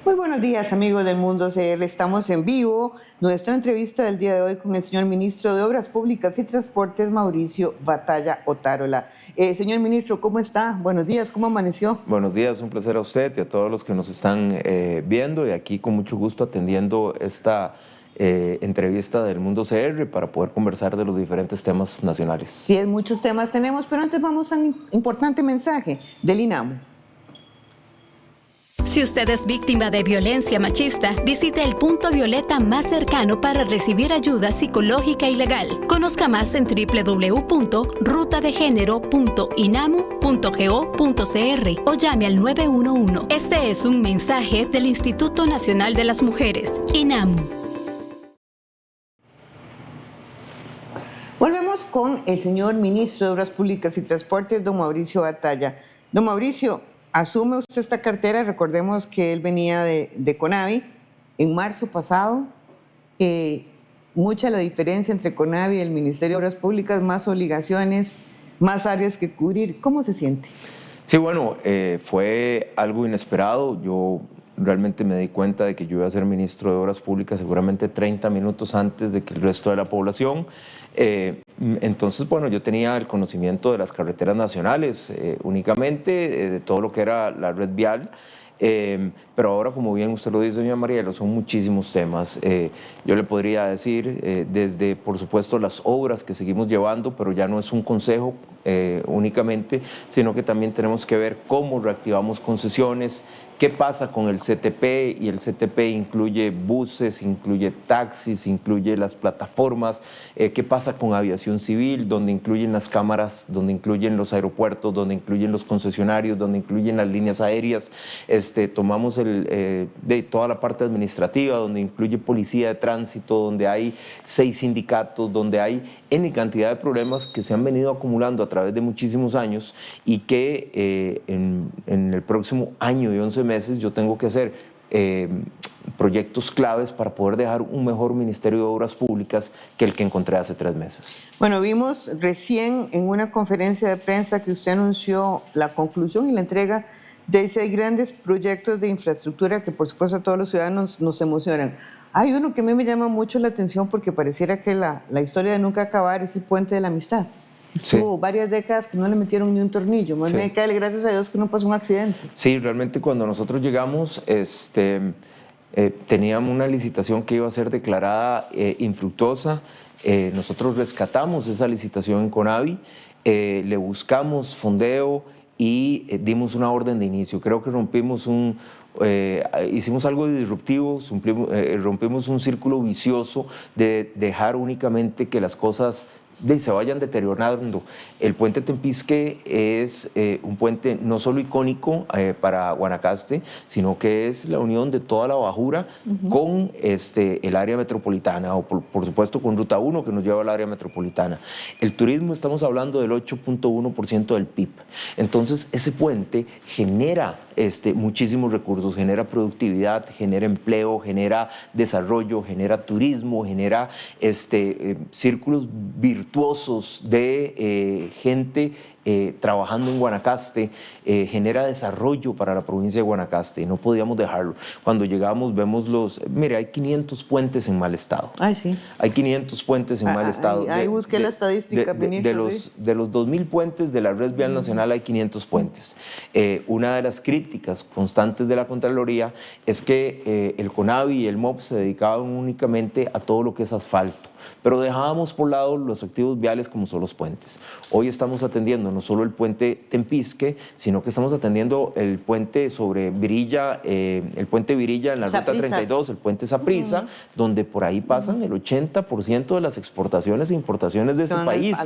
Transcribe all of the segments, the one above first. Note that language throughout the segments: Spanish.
Muy buenos días, amigos del Mundo CR. Estamos en vivo. Nuestra entrevista del día de hoy con el señor ministro de Obras Públicas y Transportes, Mauricio Batalla Otárola. Señor ministro, ¿cómo está? Buenos días, ¿cómo amaneció? Buenos días, un placer a usted y a todos los que nos están viendo, y aquí con mucho gusto atendiendo esta entrevista del Mundo CR para poder conversar de los diferentes temas nacionales. Sí, muchos temas tenemos, pero antes vamos a un importante mensaje del INAMU. Si usted es víctima de violencia machista, visite el punto violeta más cercano para recibir ayuda psicológica y legal. Conozca más en www.rutadegénero.inamu.go.cr o llame al 911. Este es un mensaje del Instituto Nacional de las Mujeres, INAMU. Volvemos con el señor ministro de Obras Públicas y Transportes, don Mauricio Batalla. Don Mauricio, asume usted esta cartera. Recordemos que él venía de CONAVI en marzo pasado. Mucha la diferencia entre CONAVI y el Ministerio de Obras Públicas, más obligaciones, más áreas que cubrir. ¿Cómo se siente? Sí, bueno, fue algo inesperado. Yo realmente me di cuenta de que yo iba a ser ministro de Obras Públicas seguramente 30 minutos antes de que el resto de la población. Entonces, bueno, yo tenía el conocimiento de las carreteras nacionales únicamente, de todo lo que era la red vial. Pero ahora, como bien usted lo dice, doña Mariela, son muchísimos temas. Yo le podría decir desde, por supuesto, las obras que seguimos llevando, pero ya no es un consejo únicamente, sino que también tenemos que ver cómo reactivamos concesiones, qué pasa con el CTP, y el CTP incluye buses, incluye taxis, incluye las plataformas, qué pasa con aviación civil, donde incluyen las cámaras, donde incluyen los aeropuertos, donde incluyen los concesionarios, donde incluyen las líneas aéreas. Tomamos de toda la parte administrativa, donde incluye policía de tránsito, donde hay 6 sindicatos, donde hay N cantidad de problemas que se han venido acumulando a través de muchísimos años, y que en el próximo año y 11 meses yo tengo que hacer proyectos claves para poder dejar un mejor Ministerio de Obras Públicas que el que encontré hace 3 meses. Bueno, vimos recién en una conferencia de prensa que usted anunció la conclusión y la entrega de 6 grandes proyectos de infraestructura que, por supuesto, a todos los ciudadanos nos emocionan. Hay uno que a mí me llama mucho la atención porque pareciera que la historia de nunca acabar es el Puente de la Amistad. Estuvo varias décadas que no le metieron ni un tornillo. Más me cae, gracias a Dios, que no pasó un accidente. Sí, realmente cuando nosotros llegamos, teníamos una licitación que iba a ser declarada infructuosa. Nosotros rescatamos esa licitación en CONAVI, le buscamos fondeo y dimos una orden de inicio. Creo que hicimos algo disruptivo, rompimos un círculo vicioso de dejar únicamente que las cosas se vayan deteriorando. El puente Tempisque es un puente no solo icónico para Guanacaste, sino que es la unión de toda la bajura con el área metropolitana, o por supuesto con Ruta 1, que nos lleva al área metropolitana. El turismo, estamos hablando del 8.1% del PIB. Entonces, ese puente genera muchísimos recursos, genera productividad, genera empleo, genera desarrollo, genera turismo, genera círculos virtuosos de gente trabajando en Guanacaste, genera desarrollo para la provincia de Guanacaste, y no podíamos dejarlo. Cuando llegamos vemos mire, hay 500 puentes en mal estado. Ay, sí. Hay 500 puentes en mal estado. Ahí busqué la estadística, de los 2.000 puentes de la red vial nacional hay 500 puentes. Una de las críticas constantes de la Contraloría es que el CONAVI y el MOP se dedicaban únicamente a todo lo que es asfalto, pero dejábamos por lado los activos viales como son los puentes. Hoy estamos atendiendo no solo el puente Tempisque, sino que estamos atendiendo el puente sobre Virilla, el puente Virilla en la Ruta 32, el puente Saprissa, donde por ahí pasan el 80% de las exportaciones e importaciones de ese país.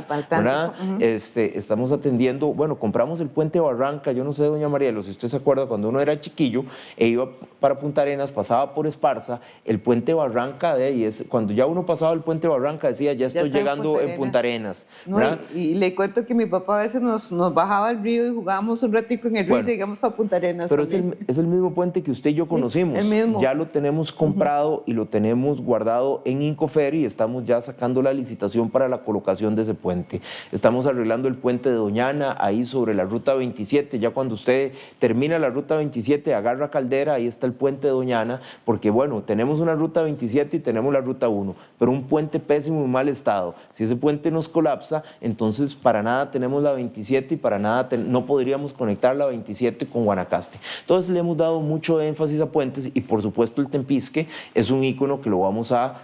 Estamos atendiendo, bueno, compramos el puente Barranca. Yo no sé, doña Mariela, si usted se acuerda, cuando uno era chiquillo e iba para Punta Arenas, pasaba por Esparza, el puente Barranca de ahí, cuando ya uno pasaba el puente Barranca decía, ya estoy llegando en Punta Arenas. No, y le cuento que mi papá a veces nos bajaba al río y jugábamos un ratico en el río y llegamos para Punta Arenas. Pero es el mismo puente que usted y yo conocimos. El mismo. Ya lo tenemos comprado y lo tenemos guardado en Incofer y estamos ya sacando la licitación para la colocación de ese puente. Estamos arreglando el puente de Doñana, ahí sobre la ruta 27. Ya cuando usted termina la ruta 27, agarra Caldera, ahí está el puente de Doñana, porque bueno, tenemos una ruta 27 y tenemos la ruta 1, pero un puente pésimo y mal estado. Si ese puente nos colapsa, entonces para nada tenemos la 27 y para nada no podríamos conectar la 27 con Guanacaste. Entonces le hemos dado mucho énfasis a puentes y por supuesto el Tempisque es un ícono que lo vamos a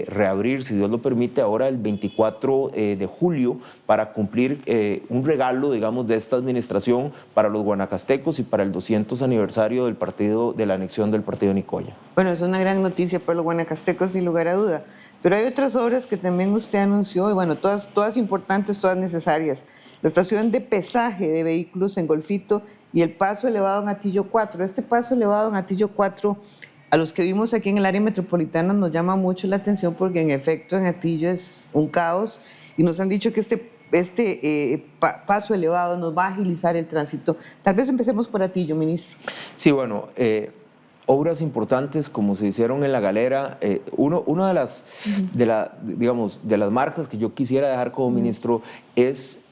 reabrir, si Dios lo permite, ahora el 24 de julio para cumplir un regalo, digamos, de esta administración para los guanacastecos y para el 200 aniversario del partido, de la anexión del partido Nicoya. Bueno, es una gran noticia para los guanacastecos, sin lugar a duda. Pero hay otras obras que también usted anunció, y bueno, todas importantes, todas necesarias. La estación de pesaje de vehículos en Golfito y el paso elevado en Atillo 4. Este paso elevado en Atillo 4, a los que vivimos aquí en el área metropolitana nos llama mucho la atención porque en efecto en Atillo es un caos y nos han dicho que este paso elevado nos va a agilizar el tránsito. Tal vez empecemos por Atillo, ministro. Sí, bueno, obras importantes como se hicieron en La Galera. Una de las marcas que yo quisiera dejar como ministro es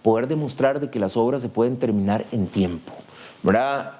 poder demostrar de que las obras se pueden terminar en tiempo, ¿verdad?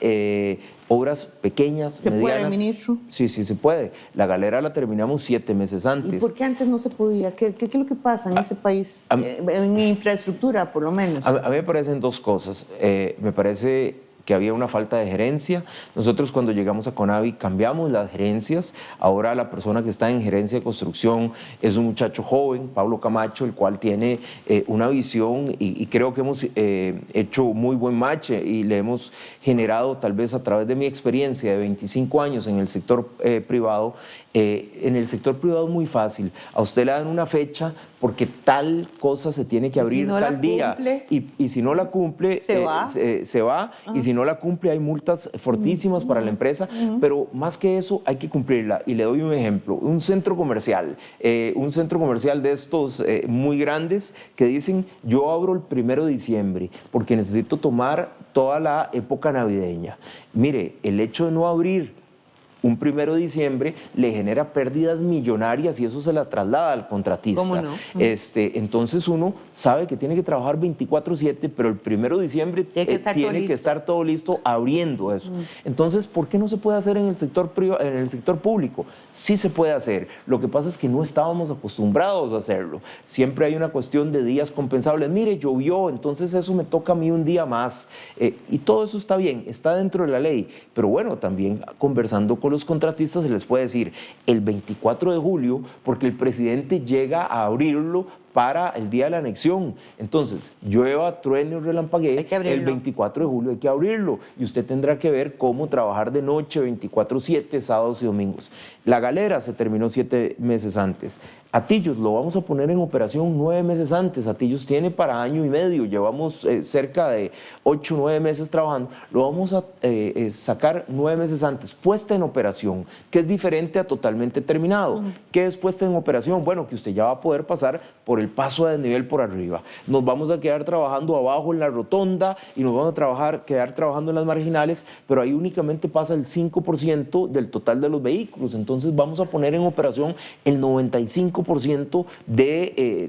Obras pequeñas, ¿Se medianas. puede, ministro? Sí, se puede. La Galera la terminamos 7 meses antes. ¿Y por qué antes no se podía? ¿Qué es lo que pasa en ese país? En infraestructura, por lo menos. A mí me parecen dos cosas. Me parece que había una falta de gerencia. Nosotros cuando llegamos a Conavi cambiamos las gerencias. Ahora la persona que está en gerencia de construcción es un muchacho joven, Pablo Camacho, el cual tiene una visión y creo que hemos hecho muy buen match y le hemos generado, tal vez a través de mi experiencia de 25 años en el sector privado. En el sector privado es muy fácil. A usted le dan una fecha porque tal cosa se tiene que abrir tal día. Y si no la cumple, se va. Y si no la cumple, hay multas fortísimas para la empresa. Pero más que eso, hay que cumplirla. Y le doy un ejemplo. Un centro comercial de estos muy grandes que dicen, yo abro el 1 de diciembre porque necesito tomar toda la época navideña. Mire, el hecho de no abrir un 1 de diciembre le genera pérdidas millonarias y eso se la traslada al contratista. ¿Cómo no? Entonces uno sabe que tiene que trabajar 24/7, pero el 1 de diciembre tiene que estar todo listo abriendo eso. Entonces, ¿por qué no se puede hacer en el sector público? Sí se puede hacer. Lo que pasa es que no estábamos acostumbrados a hacerlo. Siempre hay una cuestión de días compensables. Mire, llovió, entonces eso me toca a mí un día más. Y todo eso está bien, está dentro de la ley. Pero bueno, también conversando con los contratistas se les puede decir el 24 de julio porque el presidente llega a abrirlo para el día de la anexión. Entonces, llueva, truene o relampaguee, el 24 de julio hay que abrirlo y usted tendrá que ver cómo trabajar de noche 24/7, sábados y domingos. La Galera se terminó 7 meses antes. Atillos lo vamos a poner en operación 9 meses antes. Atillos tiene para año y medio, llevamos cerca de 8 o 9 meses trabajando. Lo vamos a sacar 9 meses antes, puesta en operación, que es diferente a totalmente terminado. ¿Qué es puesta en operación? Bueno, que usted ya va a poder pasar por el paso de desnivel por arriba. Nos vamos a quedar trabajando abajo en la rotonda y nos vamos a quedar trabajando en las marginales, pero ahí únicamente pasa el 5% del total de los vehículos. Entonces vamos a poner en operación el 95%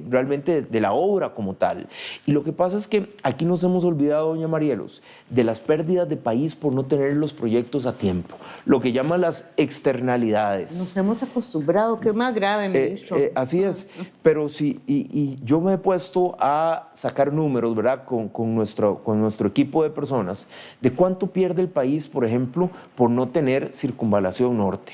realmente de la obra como tal. Y lo que pasa es que aquí nos hemos olvidado, doña Marielos, de las pérdidas de país por no tener los proyectos a tiempo. Lo que llaman las externalidades. Nos hemos acostumbrado, que es más grave, ministro. Así es, pero sí, y yo me he puesto a sacar números, ¿verdad?, con nuestro equipo de personas, de cuánto pierde el país, por ejemplo, por no tener circunvalación norte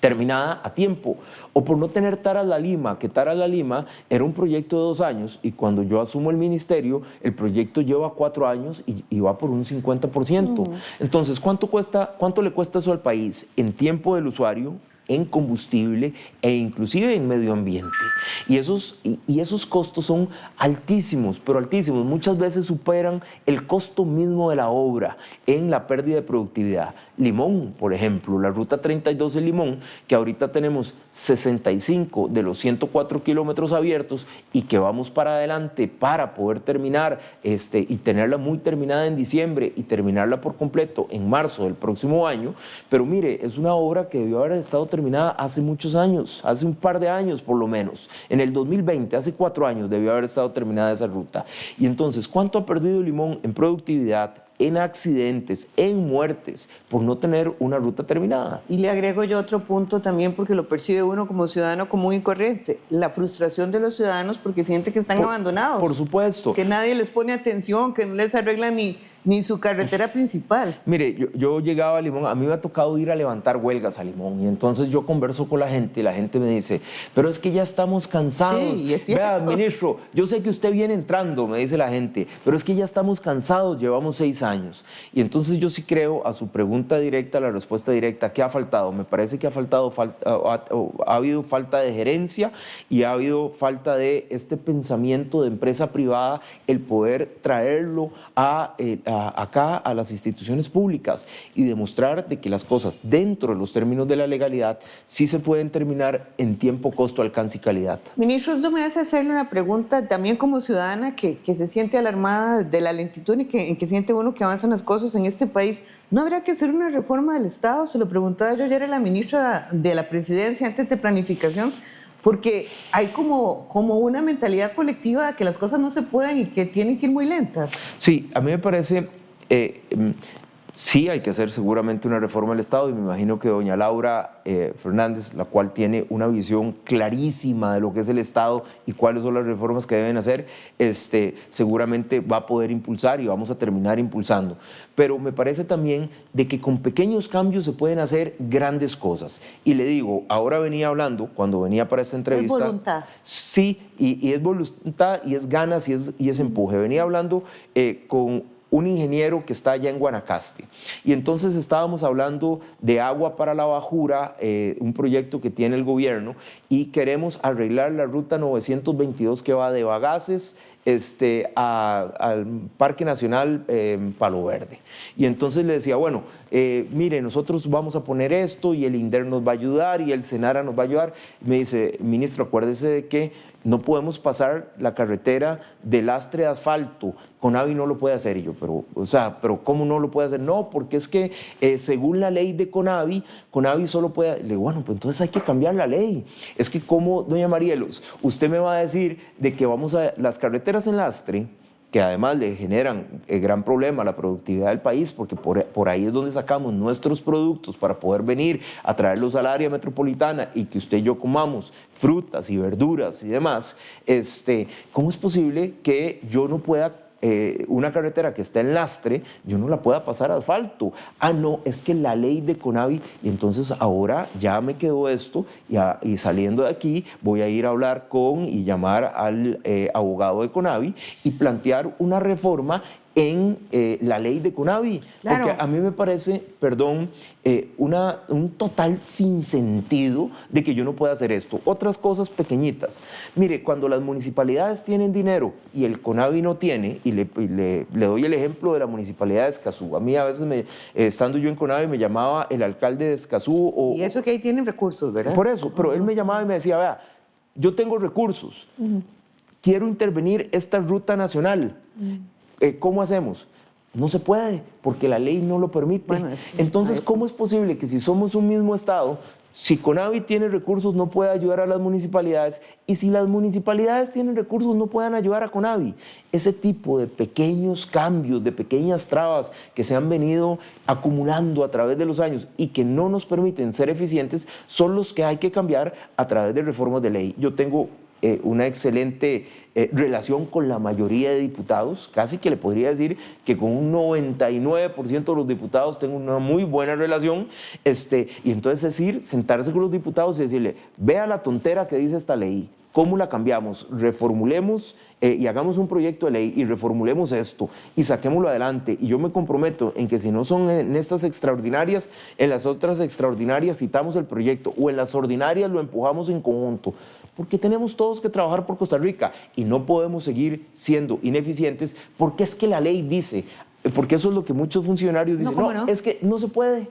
terminada a tiempo, o por no tener Taras La Lima, que Taras La Lima era un proyecto de 2 años y cuando yo asumo el ministerio, el proyecto lleva 4 años y va por un 50%. Entonces, ¿cuánto le cuesta eso al país en tiempo del usuario, en combustible e inclusive en medio ambiente? Y esos costos son altísimos, pero altísimos. Muchas veces superan el costo mismo de la obra en la pérdida de productividad. Limón, por ejemplo, la ruta 32 de Limón, que ahorita tenemos 65 de los 104 kilómetros abiertos y que vamos para adelante para poder terminar y tenerla muy terminada en diciembre y terminarla por completo en marzo del próximo año. Pero mire, es una obra que debió haber estado terminada hace muchos años, hace un par de años por lo menos. En el 2020, hace 4 años, debió haber estado terminada esa ruta. Y entonces, ¿cuánto ha perdido Limón en productividad, en accidentes, en muertes, por no tener una ruta terminada? Y le agrego yo otro punto también, porque lo percibe uno como ciudadano como muy incorrecto, la frustración de los ciudadanos porque sienten que están abandonados. Por supuesto. Que nadie les pone atención, que no les arregla ni su carretera principal. Mire, yo llegaba a Limón, a mí me ha tocado ir a levantar huelgas a Limón, y entonces yo converso con la gente y la gente me dice, pero es que ya estamos cansados. Sí, es cierto. Vea, ministro, yo sé que usted viene entrando, me dice la gente, pero es que ya estamos cansados, llevamos 6 años. Y entonces yo sí creo, a su pregunta directa, la respuesta directa, ¿qué ha faltado? Me parece que ha habido falta de gerencia y ha habido falta de este pensamiento de empresa privada, el poder traerlo acá a las instituciones públicas y demostrar de que las cosas dentro de los términos de la legalidad sí se pueden terminar en tiempo, costo, alcance y calidad. Ministro, esto me hace hacerle una pregunta también como ciudadana que se siente alarmada de la lentitud en que siente uno que avanzan las cosas en este país. ¿No habría que hacer una reforma del Estado? Se lo preguntaba yo ayer a la ministra de la Presidencia antes de planificación, porque hay como una mentalidad colectiva de que las cosas no se pueden y que tienen que ir muy lentas. Sí, a mí me parece... sí hay que hacer seguramente una reforma del Estado y me imagino que doña Laura Fernández, la cual tiene una visión clarísima de lo que es el Estado y cuáles son las reformas que deben hacer, seguramente va a poder impulsar y vamos a terminar impulsando. Pero me parece también de que con pequeños cambios se pueden hacer grandes cosas. Y le digo, ahora venía hablando, cuando venía para esta entrevista... Es voluntad. Sí, y es voluntad y es ganas y es empuje. Venía hablando con un ingeniero que está allá en Guanacaste. Y entonces estábamos hablando de agua para la bajura, un proyecto que tiene el gobierno, y queremos arreglar la ruta 922 que va de Bagaces al Parque Nacional Palo Verde. Y entonces le decía, bueno, mire, nosotros vamos a poner esto y el INDER nos va a ayudar y el SENARA nos va a ayudar. Me dice, ministro, acuérdese de que no podemos pasar la carretera de lastre de asfalto, CONAVI no lo puede hacer. Y yo, pero ¿cómo no lo puede hacer? No, porque es que según la ley de CONAVI solo puede... Le digo, bueno, pues entonces hay que cambiar la ley. Es que como, doña Marielos, usted me va a decir de que vamos a... Las carreteras en lastre, que además le generan gran problema a la productividad del país, porque por ahí es donde sacamos nuestros productos para poder venir a traerlos al área metropolitana y que usted y yo comamos frutas y verduras y demás, ¿cómo es posible que yo no pueda una carretera que está en lastre, yo no la pueda pasar a asfalto? Ah, no, es que la ley de CONAVI, y entonces ahora ya me quedó esto, y saliendo de aquí voy a ir a hablar y llamar al abogado de CONAVI y plantear una reforma en la ley de CONAVI, claro. Porque a mí me parece, perdón, un total sinsentido de que yo no pueda hacer esto. Otras cosas pequeñitas. Mire, cuando las municipalidades tienen dinero y el CONAVI no tiene, y le doy el ejemplo de la municipalidad de Escazú. A mí a veces, estando yo en CONAVI, me llamaba el alcalde de Escazú. Y eso que ahí tienen recursos, ¿verdad? Por eso, pero él me llamaba y me decía, vea, yo tengo recursos, quiero intervenir esta ruta nacional. ¿Cómo hacemos? No se puede, porque la ley no lo permite. Bueno, entonces, ¿cómo es posible que si somos un mismo Estado, si CONAVI tiene recursos no pueda ayudar a las municipalidades, y si las municipalidades tienen recursos no puedan ayudar a CONAVI? Ese tipo de pequeños cambios, de pequeñas trabas que se han venido acumulando a través de los años y que no nos permiten ser eficientes, son los que hay que cambiar a través de reformas de ley. Yo tengo una excelente relación con la mayoría de diputados, casi que le podría decir que con un 99% de los diputados tengo una muy buena relación, y entonces sentarse con los diputados y decirle, vea la tontera que dice esta ley, ¿cómo la cambiamos? Reformulemos y hagamos un proyecto de ley y reformulemos esto y saquémoslo adelante. Y yo me comprometo en que si no son en estas extraordinarias, en las otras extraordinarias citamos el proyecto, o en las ordinarias lo empujamos en conjunto, porque tenemos todos que trabajar por Costa Rica y no podemos seguir siendo ineficientes porque es que la ley dice... Porque eso es lo que muchos funcionarios dicen, no, es que no se puede,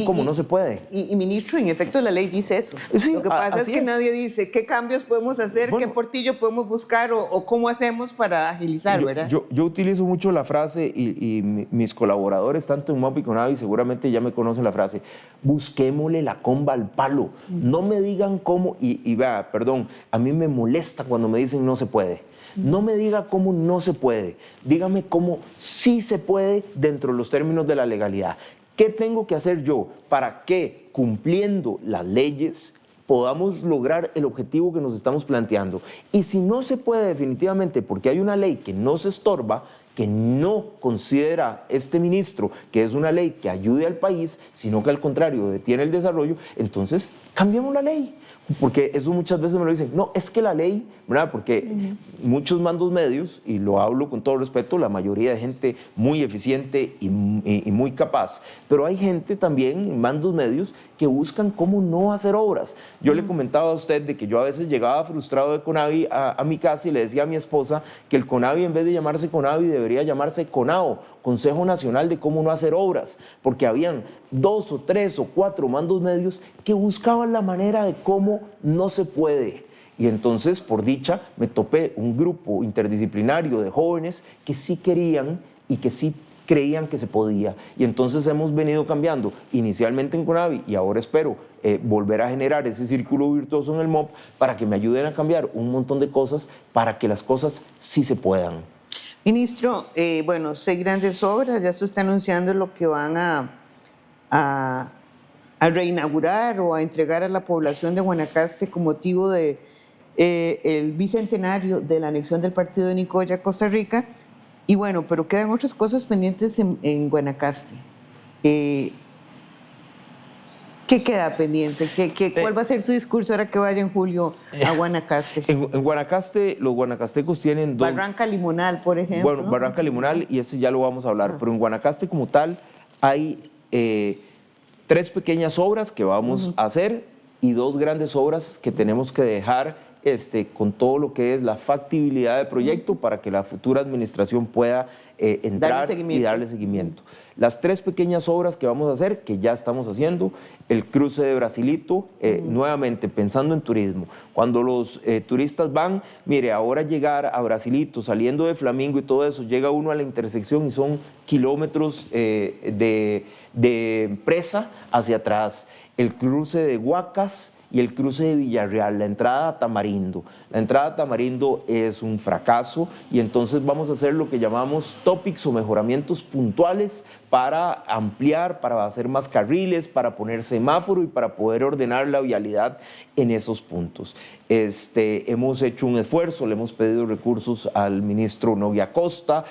¿Cómo no se puede? Y ministro, en efecto la ley dice eso. Sí, lo que pasa es que es. nadie dice qué cambios podemos hacer, qué portillo podemos buscar o cómo hacemos para agilizar, ¿verdad? Yo utilizo mucho la frase y mis colaboradores, tanto en MOP y CONAVI, seguramente ya me conocen la frase, busquémosle la comba al palo. No me digan cómo, y vea, perdón, a mí me molesta cuando me dicen no se puede. No me diga cómo no se puede, dígame cómo sí se puede dentro de los términos de la legalidad. ¿Qué tengo que hacer yo para que, cumpliendo las leyes, podamos lograr el objetivo que nos estamos planteando? Y si no se puede definitivamente porque hay una ley que no se estorba, que no considera este ministro que es una ley que ayude al país, sino que al contrario detiene el desarrollo, entonces cambiemos la ley. Porque eso muchas veces me lo dicen, no, es que la ley, ¿verdad? Porque muchos mandos medios, y lo hablo con todo respeto, la mayoría de gente muy eficiente y muy capaz, pero hay gente también en mandos medios que buscan cómo no hacer obras. Yo le comentaba a usted de que yo a veces llegaba frustrado de CONAVI a mi casa y le decía a mi esposa que el CONAVI, en vez de llamarse CONAVI, debería llamarse CONAO, Consejo Nacional de Cómo No Hacer Obras, porque habían 2 o 3 o 4 mandos medios que buscaban la manera de cómo no se puede. Y entonces, por dicha, me topé un grupo interdisciplinario de jóvenes que sí querían y que sí creían que se podía. Y entonces hemos venido cambiando, inicialmente en CONAVI, y ahora espero volver a generar ese círculo virtuoso en el MOP para que me ayuden a cambiar un montón de cosas para que las cosas sí se puedan. Ministro, bueno, 6 grandes obras, ya se está anunciando lo que van a reinaugurar o a entregar a la población de Guanacaste con motivo de el bicentenario de la anexión del partido de Nicoya a Costa Rica. Y bueno, pero quedan otras cosas pendientes en Guanacaste. ¿Qué queda pendiente? ¿Cuál va a ser su discurso ahora que vaya en julio a Guanacaste? En Guanacaste, los guanacastecos tienen 2... Barranca Limonal, por ejemplo. Bueno, Barranca Limonal, y ese ya lo vamos a hablar, pero en Guanacaste como tal hay 3 pequeñas obras que vamos a hacer y 2 grandes obras que tenemos que dejar con todo lo que es la factibilidad del proyecto para que la futura administración pueda entrar y darle seguimiento. Las 3 pequeñas obras que vamos a hacer, que ya estamos haciendo, el cruce de Brasilito, nuevamente pensando en turismo. Cuando los turistas van, mire, ahora llegar a Brasilito, saliendo de Flamingo y todo eso, llega uno a la intersección y son kilómetros de presa hacia atrás. El cruce de Huacas y el cruce de Villarreal, la entrada a Tamarindo. La entrada a Tamarindo es un fracaso y entonces vamos a hacer lo que llamamos topics o mejoramientos puntuales para ampliar, para hacer más carriles, para poner semáforo y para poder ordenar la vialidad en esos puntos. Hemos hecho un esfuerzo, le hemos pedido recursos al ministro Novia Costa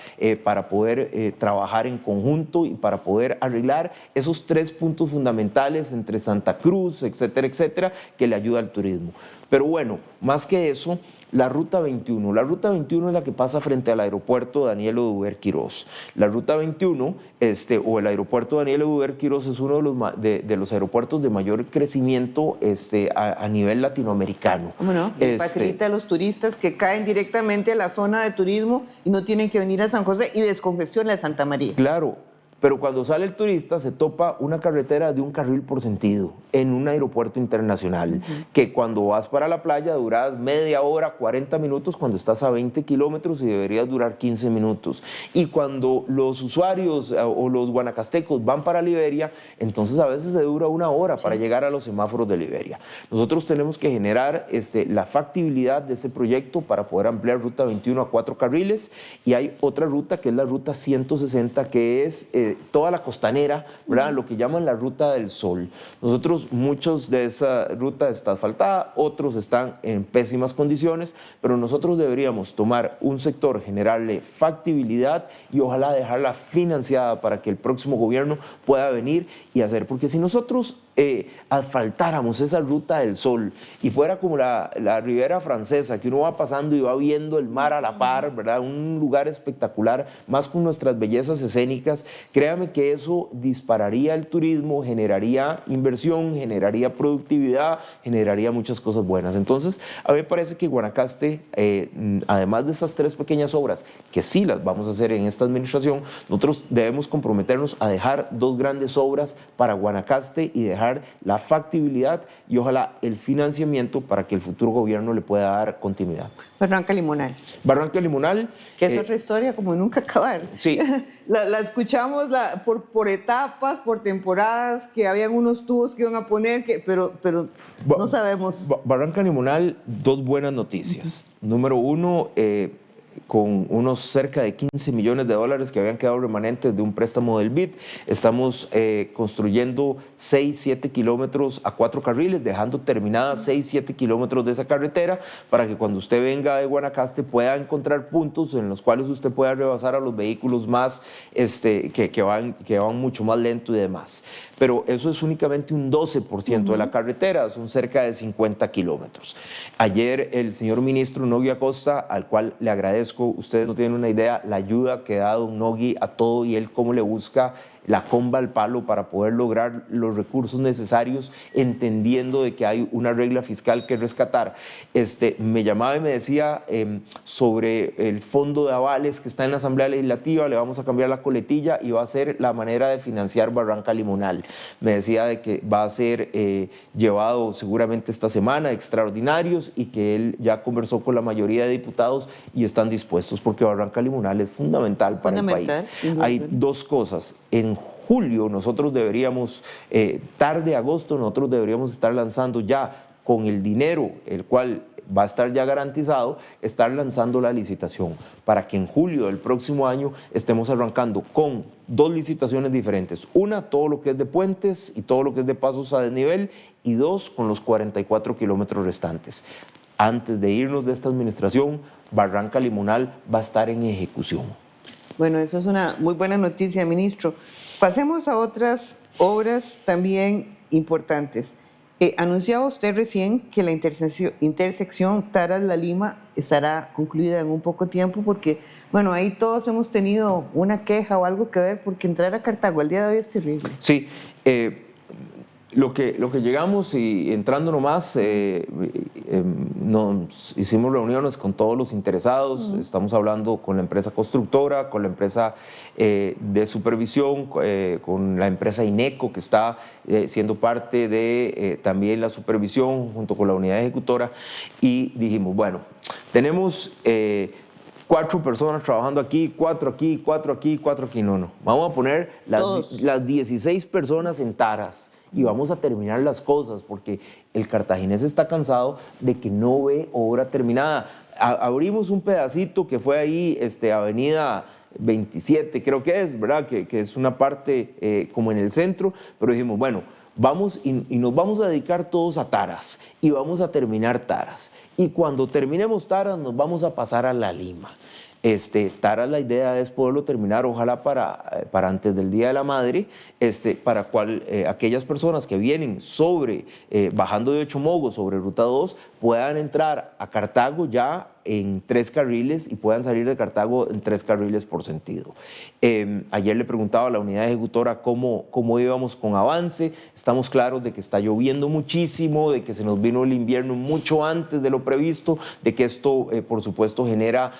para poder trabajar en conjunto y para poder arreglar esos 3 puntos fundamentales entre Santa Cruz, etcétera, etcétera, que le ayuda al turismo. Pero bueno, más que eso, la Ruta 21. La Ruta 21 es la que pasa frente al aeropuerto Daniel Oduber Quirós. La Ruta 21, o el aeropuerto Daniel Oduber Quirós, es uno de los aeropuertos de mayor crecimiento a nivel latinoamericano. ¿Cómo no? Facilita a los turistas que caen directamente a la zona de turismo y no tienen que venir a San José y descongestiona a Santa María. Claro. Pero cuando sale el turista se topa una carretera de un carril por sentido en un aeropuerto internacional, que cuando vas para la playa duras media hora, 40 minutos, cuando estás a 20 kilómetros y deberías durar 15 minutos. Y cuando los usuarios o los guanacastecos van para Liberia, entonces a veces se dura 1 hora para llegar a los semáforos de Liberia. Nosotros tenemos que generar la factibilidad de ese proyecto para poder ampliar Ruta 21 a 4 carriles, y hay otra ruta que es la Ruta 160, que es toda la costanera, ¿verdad? Lo que llaman la Ruta del Sol. Nosotros, muchos de esa ruta está asfaltada, otros están en pésimas condiciones, pero nosotros deberíamos tomar un sector, generarle factibilidad y ojalá dejarla financiada para que el próximo gobierno pueda venir y hacer. Porque si nosotros asfaltáramos esa ruta del sol y fuera como la Riviera Francesa, que uno va pasando y va viendo el mar a la par, ¿verdad? Un lugar espectacular, más con nuestras bellezas escénicas. Créame que eso dispararía el turismo, generaría inversión, generaría productividad, generaría muchas cosas buenas. Entonces, a mí me parece que Guanacaste, además de estas 3 pequeñas obras, que sí las vamos a hacer en esta administración, nosotros debemos comprometernos a dejar 2 grandes obras para Guanacaste y dejar la factibilidad y ojalá el financiamiento para que el futuro gobierno le pueda dar continuidad. Barranca Limonal. Barranca Limonal. Que es otra historia como nunca acabar. Sí. La escuchamos por etapas, por temporadas, que habían unos tubos que iban a poner, pero no sabemos. Barranca Limonal, 2 buenas noticias. Número 1, con unos cerca de 15 millones de dólares que habían quedado remanentes de un préstamo del BID. Estamos construyendo 6-7 kilómetros a 4 carriles, dejando terminadas 6-7 kilómetros de esa carretera para que cuando usted venga de Guanacaste pueda encontrar puntos en los cuales usted pueda rebasar a los vehículos más, que van mucho más lento y demás. Pero eso es únicamente un 12% de la carretera, son cerca de 50 kilómetros. Ayer el señor ministro Nogui Acosta, al cual le agradezco, ustedes no tienen una idea la ayuda que ha dado Nogui a todo y él cómo le busca la comba al palo para poder lograr los recursos necesarios, entendiendo de que hay una regla fiscal que rescatar. Me llamaba y me decía sobre el fondo de avales que está en la Asamblea Legislativa, le vamos a cambiar la coletilla y va a ser la manera de financiar Barranca Limonal. Me decía de que va a ser llevado seguramente esta semana, extraordinarios, y que él ya conversó con la mayoría de diputados y están dispuestos, porque Barranca Limonal es fundamental para el país. Hay 2 cosas. En julio nosotros deberíamos, tarde agosto, nosotros deberíamos estar lanzando ya con el dinero, el cual va a estar ya garantizado, estar lanzando la licitación para que en julio del próximo año estemos arrancando con 2 licitaciones diferentes. Una, todo lo que es de puentes y todo lo que es de pasos a desnivel, y 2, con los 44 kilómetros restantes. Antes de irnos de esta administración, Barranca Limonal va a estar en ejecución. Bueno, eso es una muy buena noticia, ministro. Pasemos a otras obras también importantes. Anunciaba usted recién que la intersección Taras-La Lima estará concluida en un poco tiempo porque, bueno, ahí todos hemos tenido una queja o algo que ver porque entrar a Cartago al día de hoy es terrible. Sí, lo que llegamos y entrando nomás, nos hicimos reuniones con todos los interesados, estamos hablando con la empresa constructora, con la empresa de supervisión, con la empresa INECO que está siendo parte de también la supervisión junto con la unidad ejecutora, y dijimos, bueno, tenemos 4 personas trabajando aquí, 4 aquí, 4 aquí, 4 aquí, no, vamos a poner las 16 personas en Taras y vamos a terminar las cosas, porque el cartaginés está cansado de que no ve obra terminada. Abrimos un pedacito que fue ahí, avenida 27 creo que es, ¿verdad? Que es una parte como en el centro, pero dijimos, bueno, vamos y nos vamos a dedicar todos a Taras y vamos a terminar Taras. Y cuando terminemos Taras nos vamos a pasar a La Lima. Taras, la idea es poderlo terminar, ojalá para antes del Día de la Madre, para aquellas personas que vienen bajando de Ochomogo sobre Ruta 2 puedan entrar a Cartago ya en 3 carriles y puedan salir de Cartago en 3 carriles por sentido. Ayer le preguntaba a la unidad ejecutora cómo íbamos con avance. Estamos claros de que está lloviendo muchísimo, de que se nos vino el invierno mucho antes de lo previsto, de que esto por supuesto genera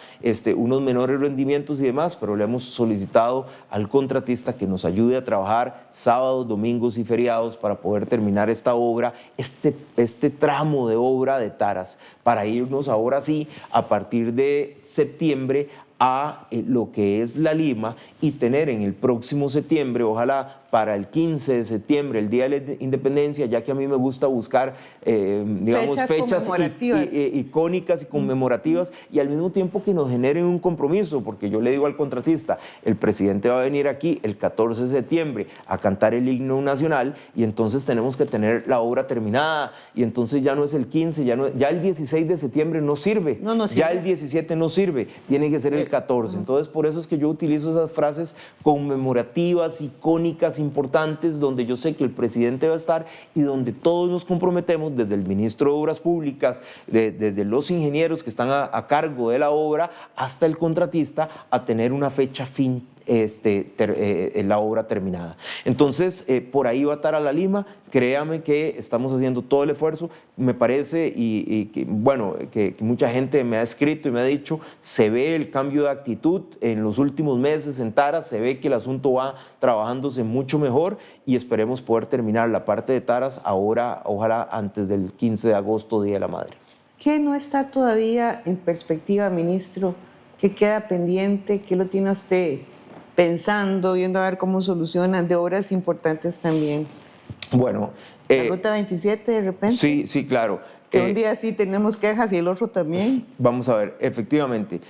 unos menores rendimientos y demás, pero le hemos solicitado al contratista que nos ayude a trabajar sábados, domingos y feriados para poder terminar esta obra, este tramo de obra de Taras, para irnos ahora sí a partir de septiembre a lo que es La Lima y tener en el próximo septiembre, ojalá para el 15 de septiembre, el Día de la Independencia, ya que a mí me gusta buscar, digamos, fechas icónicas y conmemorativas y al mismo tiempo que nos generen un compromiso, porque yo le digo al contratista, el presidente va a venir aquí el 14 de septiembre a cantar el himno nacional y entonces tenemos que tener la obra terminada y entonces ya no es el 15, ya el 16 de septiembre no sirve, no sirve. Ya el 17 no sirve, tiene que ser el 2014. Entonces, por eso es que yo utilizo esas frases conmemorativas, icónicas, importantes, donde yo sé que el presidente va a estar y donde todos nos comprometemos, desde el ministro de Obras Públicas, desde los ingenieros que están a cargo de la obra, hasta el contratista, a tener una fecha fin la obra terminada. Entonces, por ahí va a estar a la lima. Créame que estamos haciendo todo el esfuerzo. Me parece, bueno, que mucha gente me ha escrito y me ha dicho, se ve el cambio de actitud en los últimos meses en Taras, se ve que el asunto va trabajándose mucho mejor y esperemos poder terminar la parte de Taras ahora, ojalá antes del 15 de agosto, Día de la Madre. ¿Qué no está todavía en perspectiva, ministro? ¿Qué queda pendiente? ¿Qué lo tiene usted pensando, viendo a ver cómo solucionan, de obras importantes también? Bueno, la Ruta 27 de repente. Sí, sí, claro. Que un día sí tenemos quejas y el otro también. Vamos a ver, efectivamente,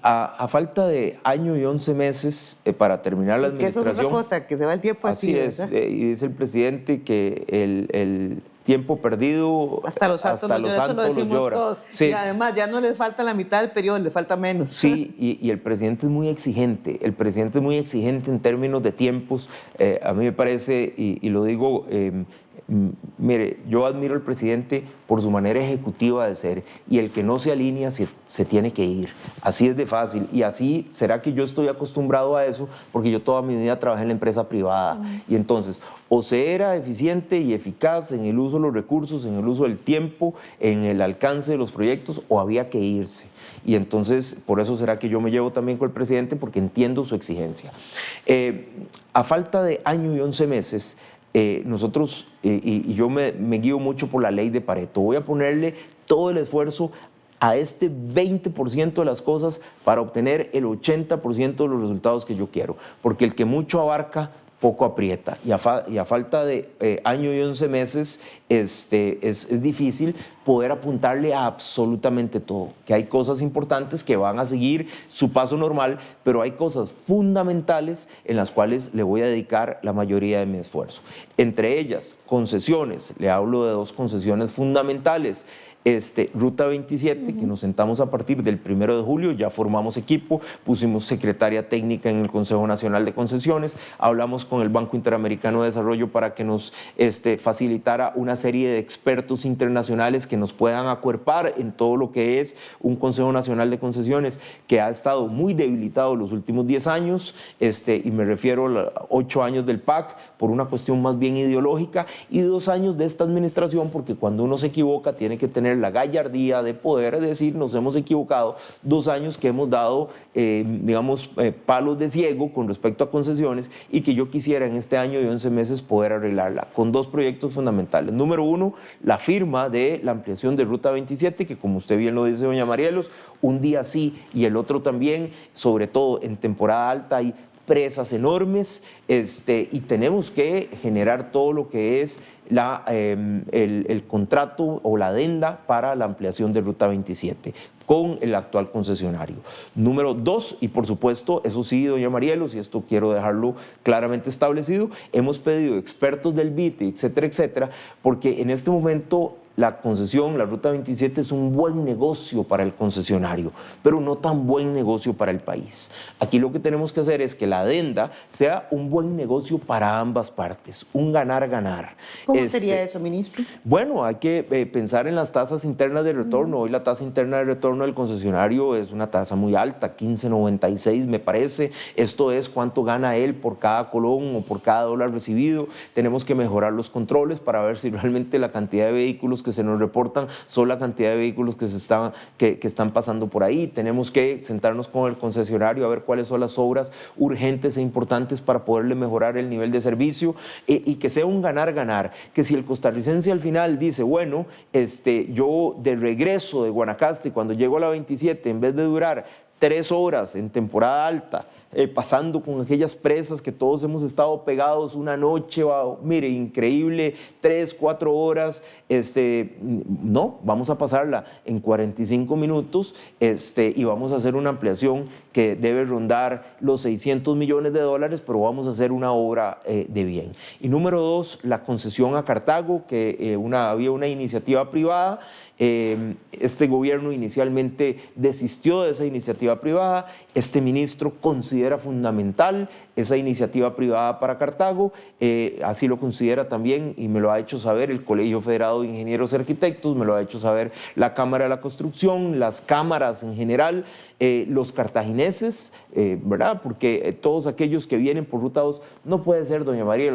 a falta de año y 11 meses para terminar la administración. Que eso es otra cosa, que se va el tiempo así. Así es, y dice el presidente que el tiempo perdido hasta los santos lo decimos todos. Sí. Y además ya no les falta la mitad del periodo, les falta menos. Sí, y el presidente es muy exigente, en términos de tiempos. A mí me parece, y lo digo, mire, yo admiro al presidente por su manera ejecutiva de ser, y el que no se alinea se tiene que ir. Así es de fácil, y así será que yo estoy acostumbrado a eso, porque yo toda mi vida trabajé en la empresa privada, y entonces o se era eficiente y eficaz en el uso de los recursos, en el uso del tiempo, en el alcance de los proyectos, o había que irse. Y entonces, por eso será que yo me llevo también con el presidente, porque entiendo su exigencia. A falta de año y 11 meses, nosotros, y yo me guío mucho por la ley de Pareto, voy a ponerle todo el esfuerzo a este 20% de las cosas para obtener el 80% de los resultados que yo quiero, porque el que mucho abarca, poco aprieta, y a falta de año y 11 meses es difícil poder apuntarle a absolutamente todo, que hay cosas importantes que van a seguir su paso normal, pero hay cosas fundamentales en las cuales le voy a dedicar la mayoría de mi esfuerzo. Entre ellas, concesiones, le hablo de 2 concesiones fundamentales. Ruta 27, que nos sentamos a partir del 1 de julio, ya formamos equipo, pusimos secretaria técnica en el Consejo Nacional de Concesiones, hablamos con el Banco Interamericano de Desarrollo para que nos facilitara una serie de expertos internacionales que nos puedan acuerpar en todo lo que es un Consejo Nacional de Concesiones que ha estado muy debilitado los últimos 10 años, y me refiero a los 8 años del PAC por una cuestión más bien ideológica, y 2 años de esta administración, porque cuando uno se equivoca tiene que tener la gallardía de poder decir nos hemos equivocado. 2 años que hemos dado, palos de ciego con respecto a concesiones, y que yo quisiera en este año y 11 meses poder arreglarla con 2 proyectos fundamentales. Número 1, la firma de la ampliación de Ruta 27, que como usted bien lo dice, doña Marielos, un día sí y el otro también, sobre todo en temporada alta hay presas enormes, y tenemos que generar todo lo que es el contrato o la adenda para la ampliación de Ruta 27 con el actual concesionario. Número 2, y por supuesto, eso sí, doña Marielos, y esto quiero dejarlo claramente establecido, hemos pedido expertos del BIT, etcétera, etcétera, porque en este momento la concesión, la Ruta 27 es un buen negocio para el concesionario, pero no tan buen negocio para el país. Aquí lo que tenemos que hacer es que la adenda sea un buen negocio para ambas partes, un ganar-ganar. ¿Cómo sería eso, ministro? Bueno, hay que pensar en las tasas internas de retorno. Hoy la tasa interna de retorno del concesionario es una tasa muy alta, 15.96 me parece. Esto es cuánto gana él por cada colón o por cada dólar recibido. Tenemos que mejorar los controles para ver si realmente la cantidad de vehículos que se nos reportan son la cantidad de vehículos que están pasando por ahí. Tenemos que sentarnos con el concesionario a ver cuáles son las obras urgentes e importantes para poderle mejorar el nivel de servicio, y que sea un ganar-ganar, que si el costarricense al final dice, bueno, yo de regreso de Guanacaste, cuando llego a la 27, en vez de durar 3 horas en temporada alta, pasando con aquellas presas que todos hemos estado pegados una noche, mire, increíble, 3, 4 horas, no, vamos a pasarla en 45 minutos, y vamos a hacer una ampliación que debe rondar los 600 millones de dólares, pero vamos a hacer una obra de bien. Y número 2, la concesión a Cartago, que había una iniciativa privada. Este gobierno inicialmente desistió de esa iniciativa iniciativa privada. Este ministro considera fundamental esa iniciativa privada para Cartago, así lo considera también y me lo ha hecho saber el Colegio Federado de Ingenieros y Arquitectos, me lo ha hecho saber la Cámara de la Construcción, las cámaras en general, los cartagineses, ¿verdad? Porque todos aquellos que vienen por Ruta 2, no puede ser, doña María,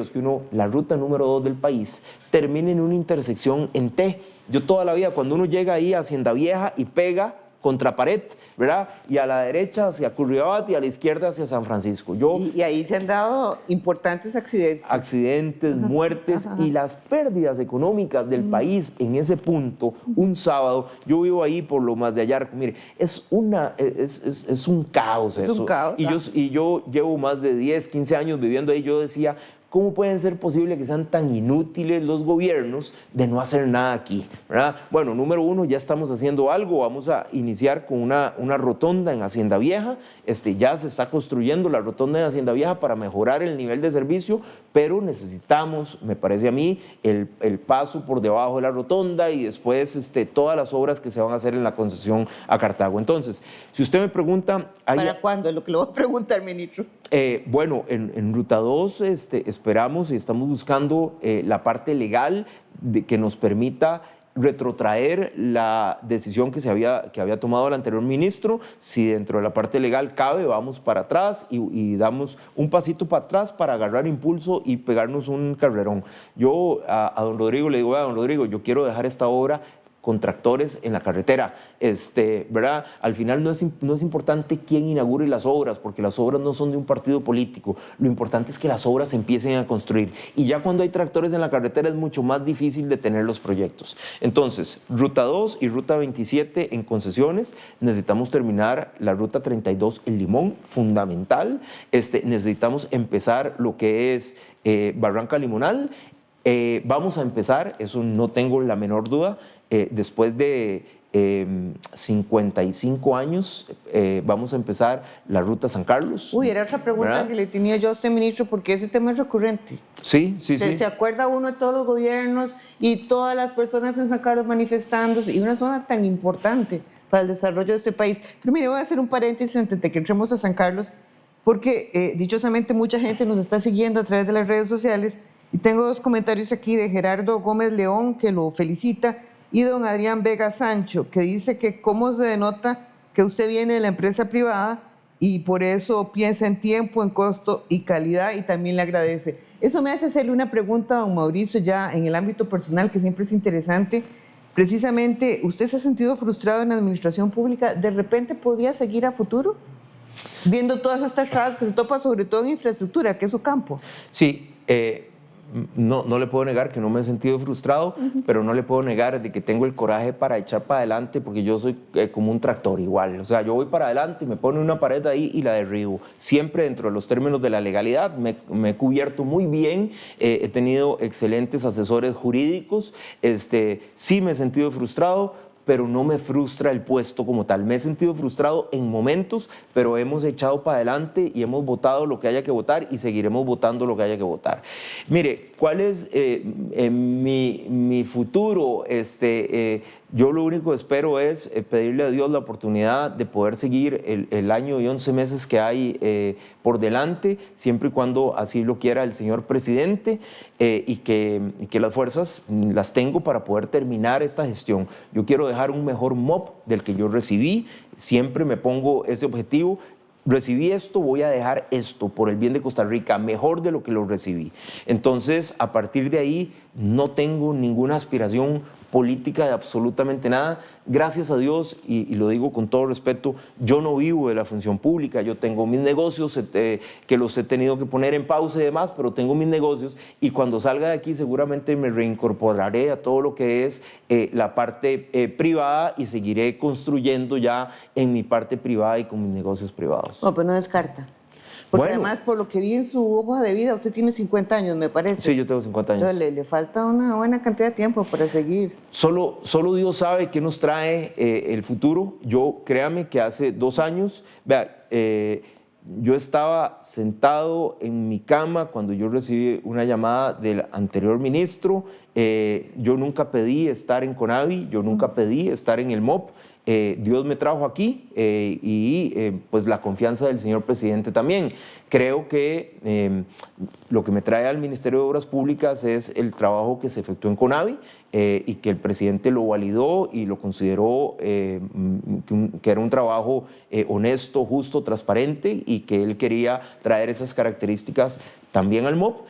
la ruta número 2 del país termine en una intersección en T. Yo toda la vida, cuando uno llega ahí a Hacienda Vieja y pega contra pared, ¿verdad? Y a la derecha hacia Curriabat y a la izquierda hacia San Francisco. Y ahí se han dado importantes accidentes. Accidentes, muertes y las pérdidas económicas del país en ese punto, un sábado, yo vivo ahí por lo más de allá, mire, es un caos eso. Es un caos. Y yo llevo más de 10, 15 años viviendo ahí, yo decía, ¿cómo pueden ser posible que sean tan inútiles los gobiernos de no hacer nada aquí? ¿Verdad? Bueno, número uno, ya estamos haciendo algo, vamos a iniciar con una rotonda en Hacienda Vieja, ya se está construyendo la rotonda en Hacienda Vieja para mejorar el nivel de servicio, pero necesitamos, me parece a mí, el paso por debajo de la rotonda y después todas las obras que se van a hacer en la concesión a Cartago. Entonces, si usted me pregunta... ¿Para cuándo? Es lo que le voy a preguntar, ministro. Bueno, en Ruta 2 esperamos y estamos buscando la parte legal que nos permita retrotraer la decisión que había tomado el anterior ministro. Si dentro de la parte legal cabe, vamos para atrás y damos un pasito para atrás para agarrar impulso y pegarnos un carrerón. Yo a don Rodrigo le digo, don Rodrigo, yo quiero dejar esta obra con tractores en la carretera, ¿verdad? Al final no es importante quién inaugure las obras, porque las obras no son de un partido político, lo importante es que las obras se empiecen a construir, y ya cuando hay tractores en la carretera es mucho más difícil de tener los proyectos. Entonces, Ruta 2 y Ruta 27 en concesiones, necesitamos terminar la Ruta 32 en Limón, fundamental, necesitamos empezar lo que es Barranca Limonal, vamos a empezar, eso no tengo la menor duda, después de 55 años vamos a empezar la Ruta San Carlos. Uy, era otra pregunta, ¿verdad?, que le tenía yo a usted, ministro, porque ese tema es recurrente. Sí. Se acuerda uno de todos los gobiernos y todas las personas en San Carlos manifestándose, y una zona tan importante para el desarrollo de este país. Pero mire, voy a hacer un paréntesis antes de que entremos a San Carlos, porque dichosamente mucha gente nos está siguiendo a través de las redes sociales, y tengo dos comentarios aquí de Gerardo Gómez León, que lo felicita, y don Adrián Vega Sancho, que dice que cómo se denota que usted viene de la empresa privada y por eso piensa en tiempo, en costo y calidad, y también le agradece. Eso me hace hacerle una pregunta a don Mauricio ya en el ámbito personal, que siempre es interesante. Precisamente, ¿usted se ha sentido frustrado en la administración pública? ¿De repente podría seguir a futuro? Viendo todas estas trabas que se topa, sobre todo en infraestructura, que es su campo. Sí, no le puedo negar que no me he sentido frustrado, pero no le puedo negar de que tengo el coraje para echar para adelante, porque yo soy como un tractor igual. O sea, yo voy para adelante y me pone una pared ahí y la derribo. Siempre dentro de los términos de la legalidad, me he cubierto muy bien, he tenido excelentes asesores jurídicos, sí me he sentido frustrado, pero no me frustra el puesto como tal. Me he sentido frustrado en momentos, pero hemos echado para adelante y hemos votado lo que haya que votar y seguiremos votando lo que haya que votar. Mire, ¿cuál es mi futuro? Yo lo único que espero es pedirle a Dios la oportunidad de poder seguir el año y 11 meses que hay por delante, siempre y cuando así lo quiera el señor presidente, y que las fuerzas las tengo para poder terminar esta gestión. Yo quiero dejar un mejor MOP del que yo recibí, siempre me pongo ese objetivo. Recibí esto, voy a dejar esto por el bien de Costa Rica, mejor de lo que lo recibí. Entonces, a partir de ahí, no tengo ninguna aspiración política de absolutamente nada. Gracias a Dios, y lo digo con todo respeto, yo no vivo de la función pública, yo tengo mis negocios que los he tenido que poner en pausa y demás, pero tengo mis negocios, y cuando salga de aquí seguramente me reincorporaré a todo lo que es la parte privada, y seguiré construyendo ya en mi parte privada y con mis negocios privados. No, pero no descarta. Porque bueno, además, por lo que vi en su hoja de vida, usted tiene 50 años, me parece. Sí, yo tengo 50 años. Entonces, le falta una buena cantidad de tiempo para seguir. Solo Dios sabe qué nos trae el futuro. Yo, créame que hace 2 años, vea, yo estaba sentado en mi cama cuando yo recibí una llamada del anterior ministro. Yo nunca pedí estar en CONAVI, yo nunca pedí estar en el MOP. Dios me trajo aquí pues la confianza del señor presidente también. Creo que lo que me trae al Ministerio de Obras Públicas es el trabajo que se efectuó en CONAVI y que el presidente lo validó y lo consideró que era un trabajo honesto, justo, transparente y que él quería traer esas características también al MOP.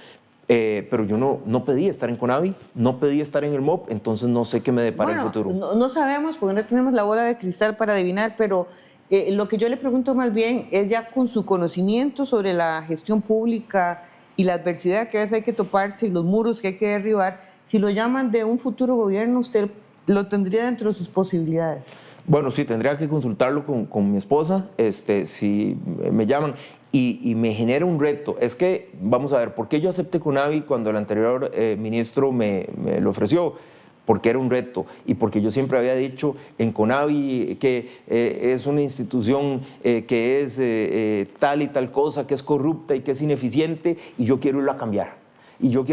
Pero yo no pedí estar en CONAVI, no pedí estar en el MOP, entonces no sé qué me depara el futuro. No sabemos porque no tenemos la bola de cristal para adivinar, pero lo que yo le pregunto más bien es ya con su conocimiento sobre la gestión pública y la adversidad que a veces hay que toparse y los muros que hay que derribar, si lo llaman de un futuro gobierno, ¿usted lo tendría dentro de sus posibilidades? Bueno, sí, tendría que consultarlo con mi esposa, si me llaman. Y me genera un reto. Es que, vamos a ver, ¿por qué yo acepté CONAVI cuando el anterior ministro me lo ofreció? Porque era un reto y porque yo siempre había dicho en CONAVI que es una institución que es tal y tal cosa, que es corrupta y que es ineficiente y yo quiero irla a cambiar. Y yo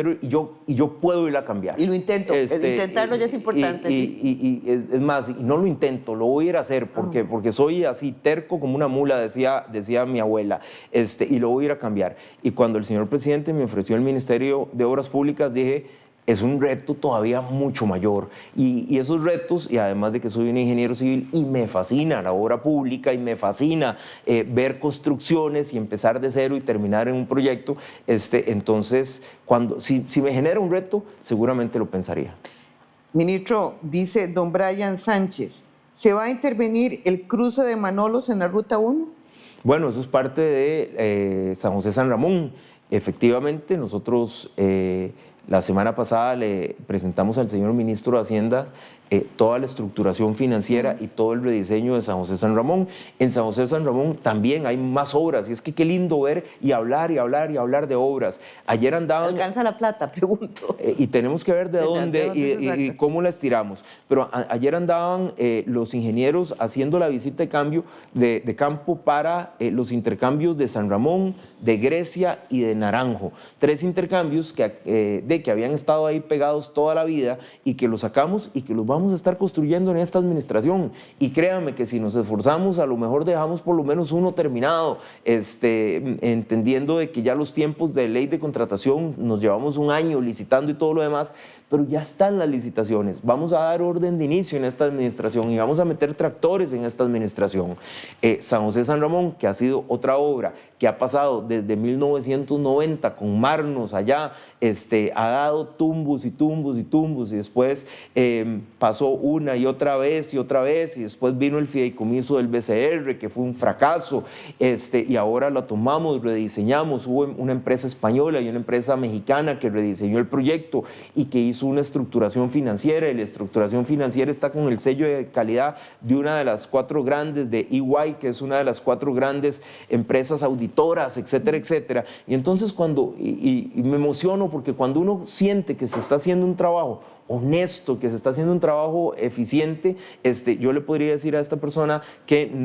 puedo irla a cambiar. Y lo intento. Intentarlo ya es importante. Es más, y no lo intento, lo voy a ir a hacer porque soy así terco como una mula, decía mi abuela, y lo voy a ir a cambiar. Y cuando el señor presidente me ofreció el Ministerio de Obras Públicas, dije, es un reto todavía mucho mayor. Y esos retos, y además de que soy un ingeniero civil y me fascina la obra pública y me fascina ver construcciones y empezar de cero y terminar en un proyecto, entonces, si me genera un reto, seguramente lo pensaría. Ministro, dice don Brian Sánchez, ¿se va a intervenir el cruce de Manolos en la Ruta 1? Bueno, eso es parte de San José San Ramón. Efectivamente, nosotros la semana pasada le presentamos al señor ministro de Hacienda toda la estructuración financiera y todo el rediseño de San José San Ramón. En San José San Ramón también hay más obras y es que qué lindo ver y hablar de obras. Ayer andaban... ¿Alcanza la plata? Pregunto. Y tenemos que ver de dónde y cómo la estiramos. Pero ayer andaban los ingenieros haciendo la visita de cambio de campo para los intercambios de San Ramón, de Grecia y de Naranjo. 3 intercambios que habían estado ahí pegados toda la vida y que los sacamos y que los vamos a estar construyendo en esta administración. Y créanme que si nos esforzamos, a lo mejor dejamos por lo menos uno terminado, entendiendo de que ya los tiempos de ley de contratación nos llevamos un año licitando y todo lo demás, pero ya están las licitaciones. Vamos a dar orden de inicio en esta administración y vamos a meter tractores en esta administración. San José San Ramón, que ha sido otra obra que ha pasado desde 1990 con Marnos allá, ha dado tumbos y tumbos y tumbos y después pasó una y otra vez y después vino el fideicomiso del BCR que fue un fracaso y ahora la tomamos, rediseñamos. Hubo una empresa española y una empresa mexicana que rediseñó el proyecto y que hizo una estructuración financiera y la estructuración financiera está con el sello de calidad de una de las 4 grandes de EY, que es una de las 4 grandes empresas auditoras, etcétera, etcétera. Y entonces y me emociono porque cuando uno siente que se está haciendo un trabajo honesto, que se está haciendo un trabajo eficiente, yo le podría decir a esta persona,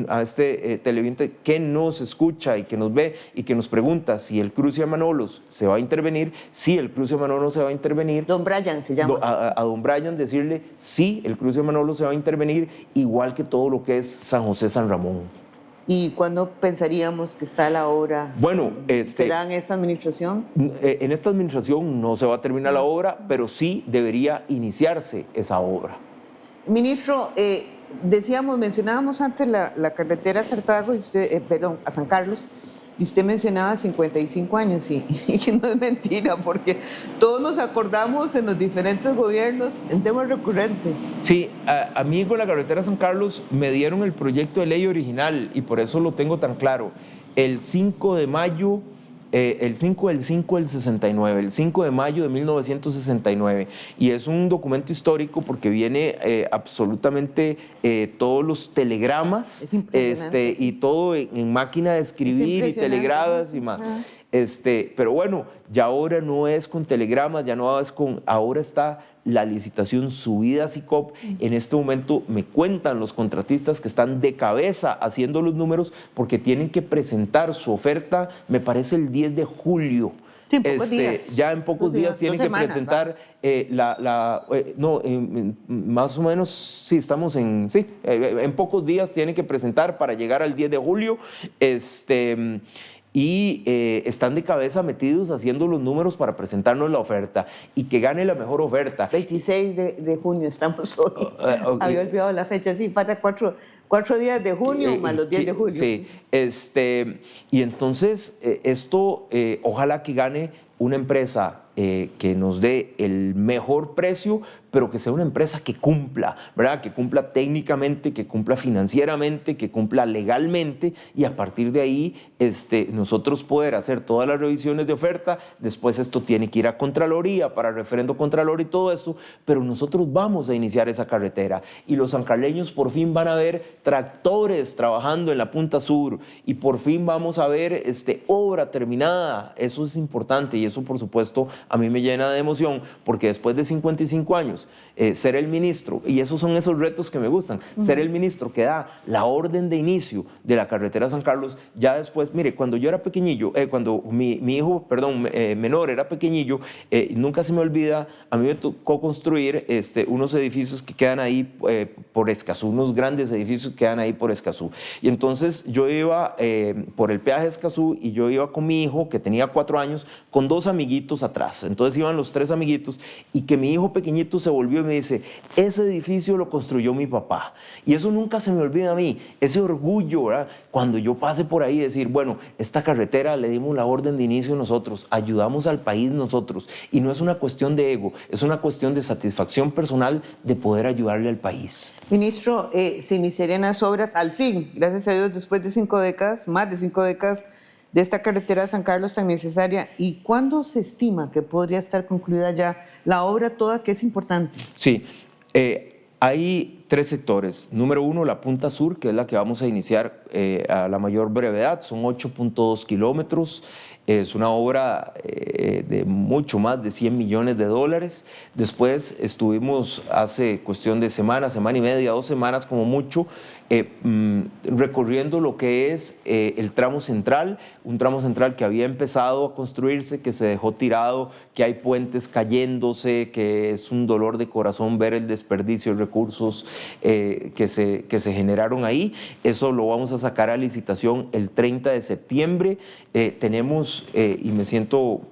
a este televidente que nos escucha y que nos ve y que nos pregunta si el cruce a Manolos se va a intervenir, sí, el cruce a Manolos se va a intervenir. Don Brian se llama. A don Brian decirle, sí, el cruce a Manolos se va a intervenir, igual que todo lo que es San José San Ramón. ¿Y cuándo pensaríamos que está la obra? Bueno, ¿será en esta administración? En esta administración no se va a terminar la obra, pero sí debería iniciarse esa obra. Ministro, mencionábamos antes la carretera a Cartago, a San Carlos, y usted mencionaba 55 años, y no es mentira, porque todos nos acordamos en los diferentes gobiernos en temas recurrentes. Sí, a mí con la carretera San Carlos me dieron el proyecto de ley original y por eso lo tengo tan claro. El 5 de mayo, el 5 del 5 del 69, el 5 de mayo de 1969. Y es un documento histórico porque viene absolutamente todos los telegramas y todo en máquina de escribir y telegramas y más. Pero bueno, ya ahora no es con telegramas, ya no es ahora está la licitación subida a SICOP. En este momento me cuentan los contratistas que están de cabeza haciendo los números porque tienen que presentar su oferta, me parece el 10 de julio. Sí, en pocos días. Ya en pocos días tienen que presentar más o menos, sí, estamos en pocos días tienen que presentar para llegar al 10 de julio, y están de cabeza metidos haciendo los números para presentarnos la oferta y que gane la mejor oferta. 26 de junio estamos hoy. Okay. Había olvidado la fecha, sí, falta cuatro días de junio más los 10 de julio. Sí, y entonces esto ojalá que gane una empresa que nos dé el mejor precio, pero que sea una empresa que cumpla, ¿verdad? Que cumpla técnicamente, que cumpla financieramente, que cumpla legalmente, y a partir de ahí nosotros poder hacer todas las revisiones de oferta. Después esto tiene que ir a Contraloría para referendo Contralor y todo esto, pero nosotros vamos a iniciar esa carretera y los sancarleños por fin van a ver tractores trabajando en la Punta Sur y por fin vamos a ver obra terminada. Eso es importante y eso por supuesto a mí me llena de emoción, porque después de 55 años ser el ministro, y esos son esos retos que me gustan, ser el ministro que da la orden de inicio de la carretera San Carlos. Ya después, mire, cuando yo era pequeñillo, cuando mi hijo, menor era pequeñillo, nunca se me olvida, a mí me tocó construir unos edificios que quedan ahí por Escazú, unos grandes edificios que quedan ahí por Escazú. Y entonces yo iba por el peaje de Escazú y yo iba con mi hijo, que tenía 4 años, con 2 amiguitos atrás. Entonces iban los 3 amiguitos y que mi hijo pequeñito se volvió y me dice, ese edificio lo construyó mi papá. Y eso nunca se me olvida a mí, ese orgullo, ¿verdad? Cuando yo pase por ahí, decir, bueno, esta carretera le dimos la orden de inicio nosotros, ayudamos al país nosotros, y no es una cuestión de ego, es una cuestión de satisfacción personal de poder ayudarle al país. Ministro, se iniciarían las obras al fin, gracias a Dios, después de 5 décadas, más de 5 décadas, de esta carretera San Carlos tan necesaria. ¿Y cuándo se estima que podría estar concluida ya la obra toda, que es importante? Sí, hay 3 sectores. Número 1, la Punta Sur, que es la que vamos a iniciar a la mayor brevedad, son 8.2 kilómetros. Es una obra de mucho más de $100 millones. Después estuvimos hace cuestión de semana y media, 2 semanas como mucho, recorriendo lo que es el tramo central, un tramo central que había empezado a construirse, que se dejó tirado, que hay puentes cayéndose, que es un dolor de corazón ver el desperdicio de recursos que se generaron ahí. Eso lo vamos a sacar a licitación el 30 de septiembre. Tenemos, y me siento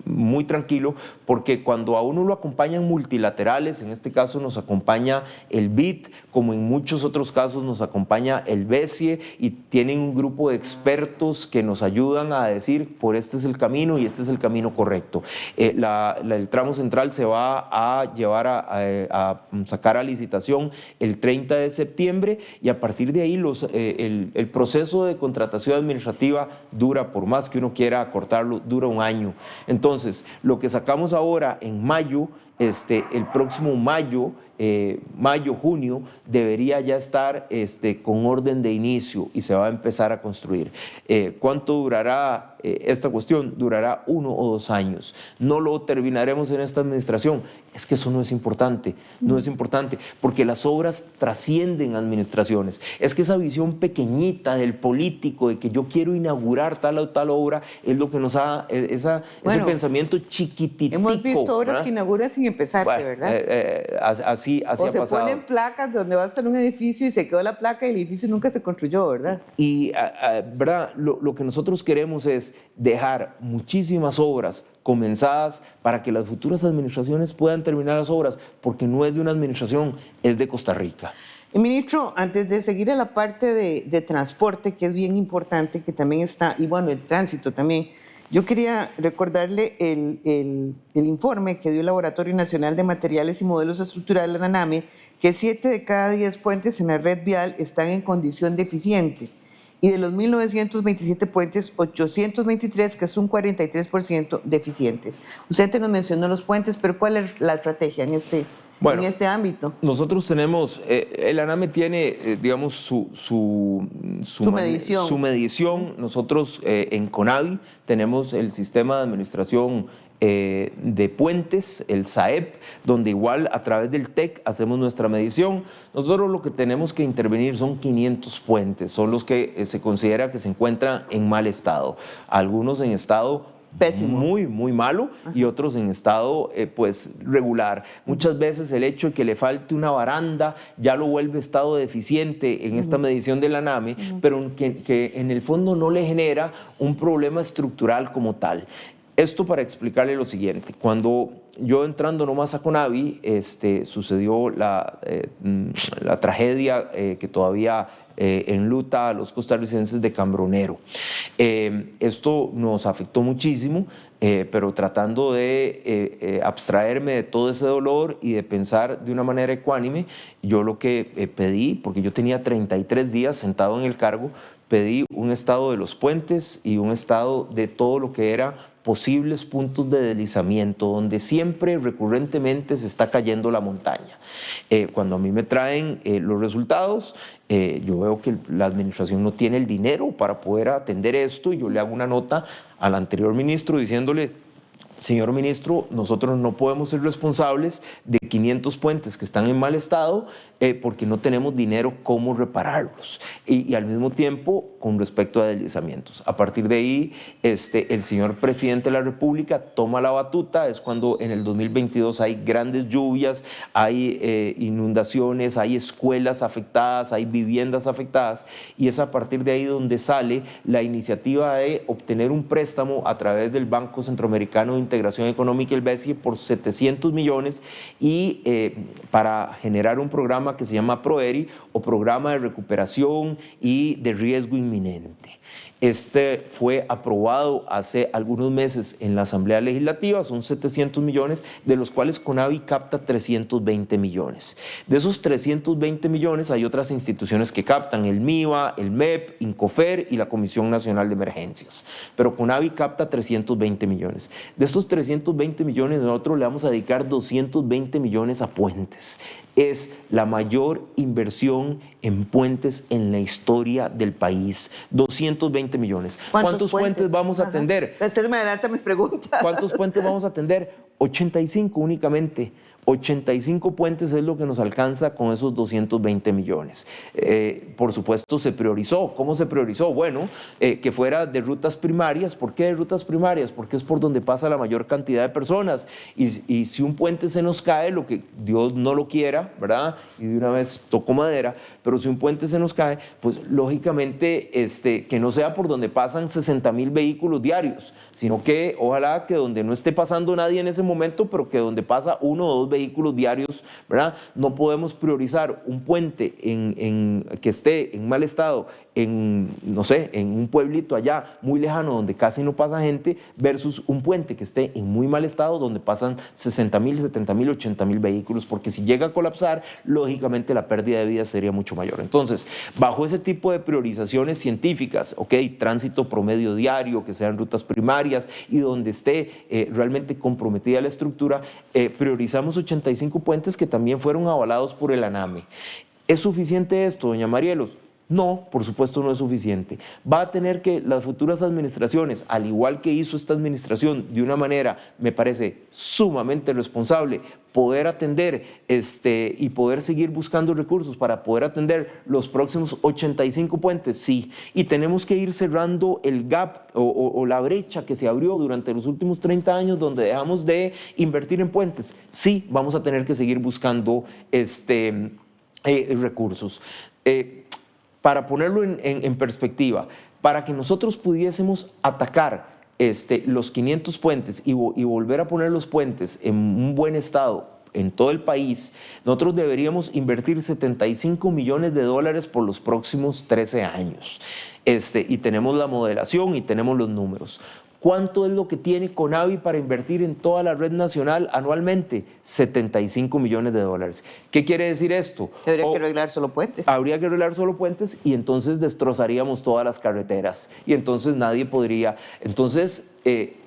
muy tranquilo, porque cuando a uno lo acompañan multilaterales, en este caso nos acompaña el BID, como en muchos otros casos nos acompaña el BESIE, y tienen un grupo de expertos que nos ayudan a decir, por este es el camino y este es el camino correcto. El tramo central se va a llevar a sacar a licitación el 30 de septiembre, y a partir de ahí el proceso de contratación administrativa dura, por más que uno quiera acortarlo, dura 1 año. Entonces, lo que sacamos ahora en mayo, el próximo mayo, junio, debería ya estar con orden de inicio y se va a empezar a construir. ¿Cuánto durará esta cuestión? Durará 1 o 2 años. No lo terminaremos en esta administración. Es que eso no es importante, no es importante, porque las obras trascienden administraciones. Es que esa visión pequeñita del político de que yo quiero inaugurar tal o tal obra es lo que nos da ese pensamiento chiquititico. Hemos visto obras, ¿verdad?, que inauguran sin empezarse, bueno, ¿verdad? Así ha pasado. O se ponen placas donde va a estar un edificio y se quedó la placa y el edificio nunca se construyó, ¿verdad? Y, ¿verdad? Lo que nosotros queremos es dejar muchísimas obras comenzadas para que las futuras administraciones puedan terminar las obras, porque no es de una administración, es de Costa Rica. Ministro, antes de seguir a la parte de transporte, que es bien importante, que también está, y bueno, el tránsito también, yo quería recordarle el informe que dio el Laboratorio Nacional de Materiales y Modelos Estructurales, la ANAME, que 7 de cada 10 puentes en la red vial están en condición deficiente. Y de los 1.927 puentes, 823, que es un 43% deficientes. Usted nos mencionó los puentes, pero ¿cuál es la estrategia en este ámbito? Nosotros tenemos, el ANAME tiene, digamos, su medición. Su medición. Nosotros en CONAVI tenemos el sistema de administración de puentes, el SAEP, donde igual a través del TEC hacemos nuestra medición. Nosotros lo que tenemos que intervenir son 500 puentes, son los que se considera que se encuentran en mal estado, algunos en estado Pésimo. muy, muy malo, y otros en estado pues regular. Muchas veces el hecho de que le falte una baranda ya lo vuelve estado deficiente en esta medición de la NAME, pero que en el fondo no le genera un problema estructural como tal. Esto para explicarle lo siguiente: cuando yo entrando nomás a Conavi, sucedió la tragedia que todavía enluta a los costarricenses de Cambronero. Esto nos afectó muchísimo, pero tratando de abstraerme de todo ese dolor y de pensar de una manera ecuánime, yo lo que pedí, porque yo tenía 33 días sentado en el cargo, pedí un estado de los puentes y un estado de todo lo que era posibles puntos de deslizamiento, donde siempre recurrentemente se está cayendo la montaña. Cuando a mí me traen los resultados, yo veo que la administración no tiene el dinero para poder atender esto, y yo le hago una nota al anterior ministro diciéndole: señor ministro, nosotros no podemos ser responsables de 500 puentes que están en mal estado porque no tenemos dinero cómo repararlos. Y al mismo tiempo, con respecto a deslizamientos. A partir de ahí, el señor presidente de la República toma la batuta. Es cuando en el 2022 hay grandes lluvias, hay inundaciones, hay escuelas afectadas, hay viviendas afectadas, y es a partir de ahí donde sale la iniciativa de obtener un préstamo a través del Banco Centroamericano de Integración Económica, el BESIE, por 700 millones, y para generar un programa que se llama PROERI, o Programa de Recuperación y de Riesgo Inminente. Este fue aprobado hace algunos meses en la Asamblea Legislativa, son 700 millones, de los cuales Conavi capta 320 millones. De esos 320 millones hay otras instituciones que captan: el MIVA, el MEP, Incofer y la Comisión Nacional de Emergencias. Pero Conavi capta 320 millones. De estos 320 millones, nosotros le vamos a dedicar 220 millones a puentes. Es la mayor inversión en puentes en la historia del país. 220 millones. ¿Cuántos puentes vamos a atender? Usted me adelanta mis preguntas. ¿Cuántos puentes vamos a atender? 85 únicamente. 85 puentes es lo que nos alcanza con esos 220 millones. Por supuesto, se priorizó. ¿Cómo se priorizó? Bueno, que fuera de rutas primarias. ¿Por qué de rutas primarias? Porque es por donde pasa la mayor cantidad de personas. Y si un puente se nos cae, lo que Dios no lo quiera, ¿verdad? Y de una vez toco madera, pero si un puente se nos cae, pues lógicamente que no sea por donde pasan 60,000 vehículos diarios, sino que ojalá que donde no esté pasando nadie en ese momento, pero que donde pasa 1 o 2 vehículos diarios, ¿verdad? No podemos priorizar un puente que esté en mal estado no sé, en un pueblito allá muy lejano donde casi no pasa gente, versus un puente que esté en muy mal estado donde pasan 60,000, 70,000, 80,000 vehículos, porque si llega a colapsar, lógicamente la pérdida de vida sería mucho mayor. Entonces, bajo ese tipo de priorizaciones científicas, tránsito promedio diario, que sean rutas primarias y donde esté realmente comprometida la estructura, priorizamos 85 puentes que también fueron avalados por el ANAME. ¿Es suficiente esto, doña Marielos? No, por supuesto no es suficiente. Va a tener que las futuras administraciones, al igual que hizo esta administración de una manera, me parece, sumamente responsable, poder atender y poder seguir buscando recursos para poder atender los próximos 85 puentes, sí. Y tenemos que ir cerrando el gap o la brecha que se abrió durante los últimos 30 años donde dejamos de invertir en puentes. Sí, vamos a tener que seguir buscando recursos. Para ponerlo en perspectiva, para que nosotros pudiésemos atacar los 500 puentes y volver a poner los puentes en un buen estado en todo el país, nosotros deberíamos invertir 75 millones de dólares por los próximos 13 años. Y tenemos la modelación y tenemos los números. ¿Cuánto es lo que tiene Conavi para invertir en toda la red nacional anualmente? 75 millones de dólares. ¿Qué quiere decir esto? Habría que arreglar solo puentes. Habría que arreglar solo puentes y entonces destrozaríamos todas las carreteras y entonces nadie podría. Entonces,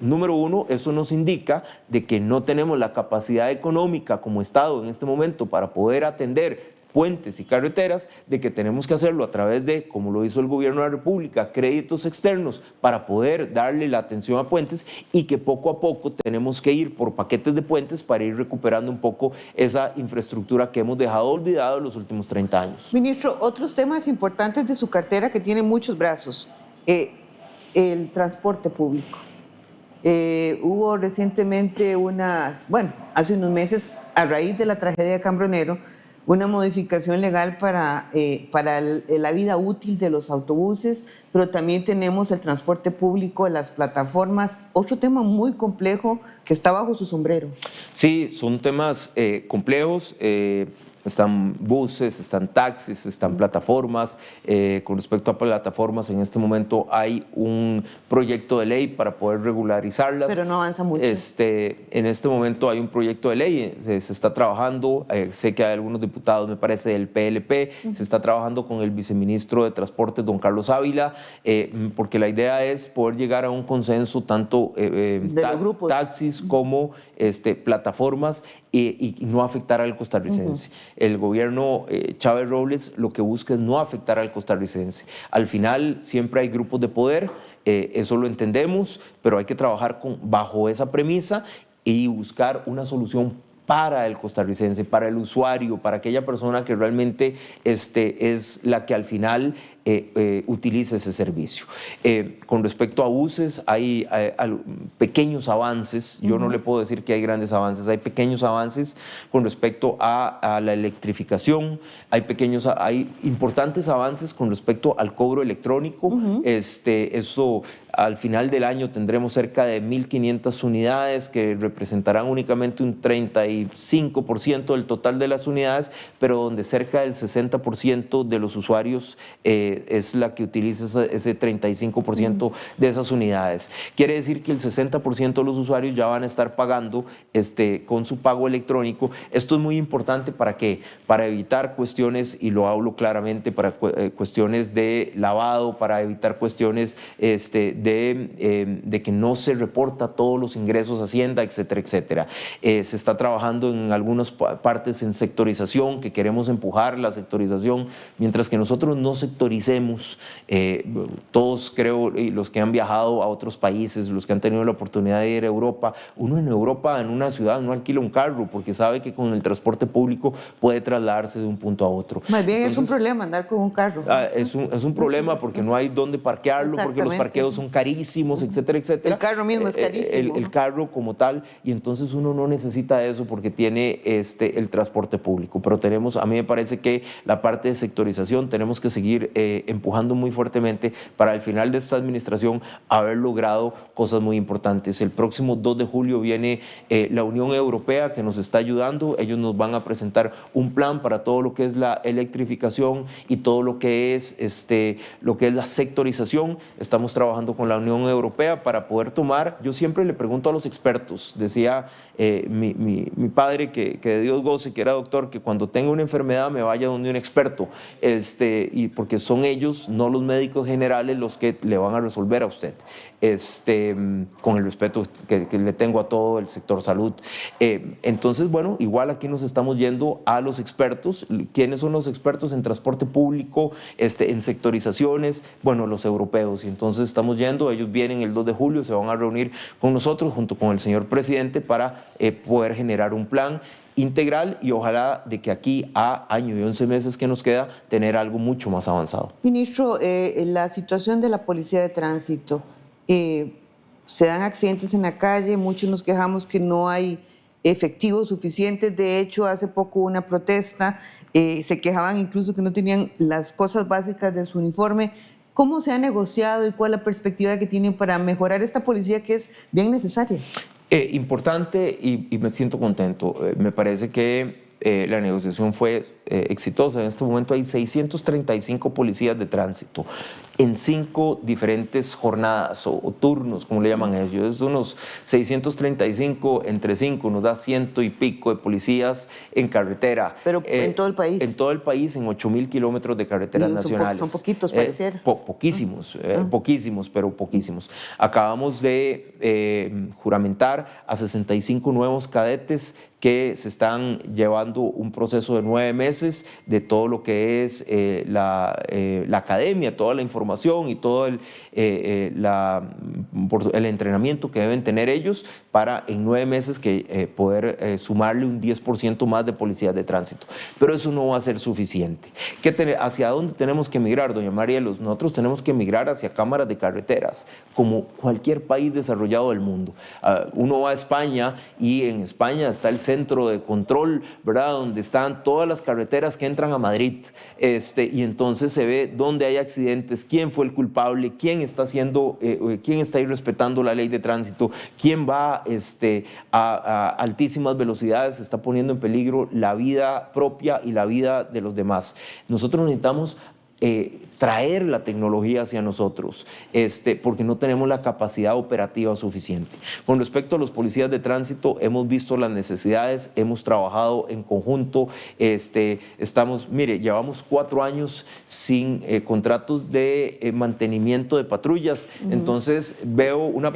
número uno, eso nos indica de que no tenemos la capacidad económica como Estado en este momento para poder atender puentes y carreteras, de que tenemos que hacerlo a través de, como lo hizo el gobierno de la República, créditos externos para poder darle la atención a puentes, y que poco a poco tenemos que ir por paquetes de puentes para ir recuperando un poco esa infraestructura que hemos dejado olvidada en los últimos 30 años. Ministro, otros temas importantes de su cartera que tiene muchos brazos, el transporte público. Hubo recientemente hace unos meses, a raíz de la tragedia de Cambronero, una modificación legal para la vida útil de los autobuses, pero también tenemos el transporte público, las plataformas, otro tema muy complejo que está bajo su sombrero. Sí, son temas complejos. Están buses, están taxis, están plataformas. Con respecto a plataformas, en este momento hay un proyecto de ley para poder regularizarlas. Pero no avanza mucho. En este momento hay un proyecto de ley, se está trabajando, sé que hay algunos diputados, me parece, del PLP, se está trabajando con el viceministro de Transportes, don Carlos Ávila, porque la idea es poder llegar a un consenso tanto taxis como plataformas y no afectar al costarricense. El gobierno Chávez Robles lo que busca es no afectar al costarricense. Al final siempre hay grupos de poder, eso lo entendemos, pero hay que trabajar bajo esa premisa y buscar una solución para el costarricense, para el usuario, para aquella persona que realmente es la que al final utiliza ese servicio. Con respecto a buses, hay pequeños avances, yo no le puedo decir que hay grandes avances, hay pequeños avances con respecto a la electrificación, hay importantes avances con respecto al cobro electrónico. Esto al final del año tendremos cerca de 1.500 unidades que representarán únicamente un 35% del total de las unidades, pero donde cerca del 60% de los usuarios es la que utiliza ese 35% de esas unidades. Quiere decir que el 60% de los usuarios ya van a estar pagando con su pago electrónico. Esto es muy importante ¿para qué? Para evitar cuestiones, y lo hablo claramente, para cuestiones de lavado, para evitar cuestiones de que no se reporta todos los ingresos a Hacienda, etcétera, etcétera. Se está trabajando en algunas partes en sectorización, que queremos empujar la sectorización, mientras que nosotros no sectoricemos. Todos creo, y los que han viajado a otros países, los que han tenido la oportunidad de ir a Europa, uno en Europa, en una ciudad, no alquila un carro porque sabe que con el transporte público puede trasladarse de un punto a otro. Más bien es un problema andar con un carro. Es un problema porque no hay dónde parquearlo, porque los parqueos son carísimos, etcétera, etcétera. El carro mismo es carísimo. El carro como tal, y entonces uno no necesita eso porque tiene el transporte público. Pero a mí me parece que la parte de sectorización tenemos que seguir empujando muy fuertemente para al final de esta administración haber logrado cosas muy importantes. El próximo 2 de julio viene la Unión Europea, que nos está ayudando. Ellos nos van a presentar un plan para todo lo que es la electrificación y todo lo que es la sectorización. Estamos trabajando con la Unión Europea para poder tomar. Yo siempre le pregunto a los expertos, decía mi padre, que de Dios goce, que era doctor, que cuando tenga una enfermedad me vaya donde un experto, y porque son ellos, no los médicos generales, los que le van a resolver a usted, con el respeto que le tengo a todo el sector salud. Entonces, bueno, igual aquí nos estamos yendo a los expertos. ¿Quiénes son los expertos en transporte público, en sectorizaciones? Bueno, los europeos. Y entonces estamos yendo, ellos vienen el 2 de julio, se van a reunir con nosotros junto con el señor presidente para poder generar un plan integral y ojalá de que aquí a año y 11 meses que nos queda tener algo mucho más avanzado. Ministro, la situación de la policía de tránsito, se dan accidentes en la calle, muchos nos quejamos que no hay efectivos suficientes. De hecho, hace poco hubo una protesta, se quejaban incluso que no tenían las cosas básicas de su uniforme. ¿Cómo se ha negociado y cuál es la perspectiva que tienen para mejorar esta policía que es bien necesaria? Importante y me siento contento. Me parece que la negociación fue exitosa. En este momento hay 635 policías de tránsito en 5 diferentes jornadas o turnos, como le llaman ellos. Es unos 635 entre 5, nos da 100 y pico de policías en carretera. Pero en todo el país. En todo el país, en 8.000 kilómetros de carreteras nacionales. Son poquitos, pareciera. Poquísimos, poquísimos, pero poquísimos. Acabamos de juramentar a 65 nuevos cadetes que se están llevando un proceso de 9 meses de todo lo que es la academia, toda la información y todo el entrenamiento que deben tener ellos para en 9 meses poder sumarle un 10% más de policías de tránsito. Pero eso no va a ser suficiente. ¿Hacia dónde tenemos que migrar, doña Marielos? Nosotros tenemos que migrar hacia cámaras de carreteras, como cualquier país desarrollado del mundo. Uno va a España y en España está el centro de control, ¿verdad?, donde están todas las carreteras que entran a Madrid, y entonces se ve dónde hay accidentes, quién fue el culpable, quién está irrespetando la ley de tránsito, quién va a altísimas velocidades, está poniendo en peligro la vida propia y la vida de los demás. Nosotros necesitamos traer la tecnología hacia nosotros, porque no tenemos la capacidad operativa suficiente. Con respecto a los policías de tránsito, hemos visto las necesidades, hemos trabajado en conjunto, mire, llevamos 4 años sin contratos de mantenimiento de patrullas, entonces veo una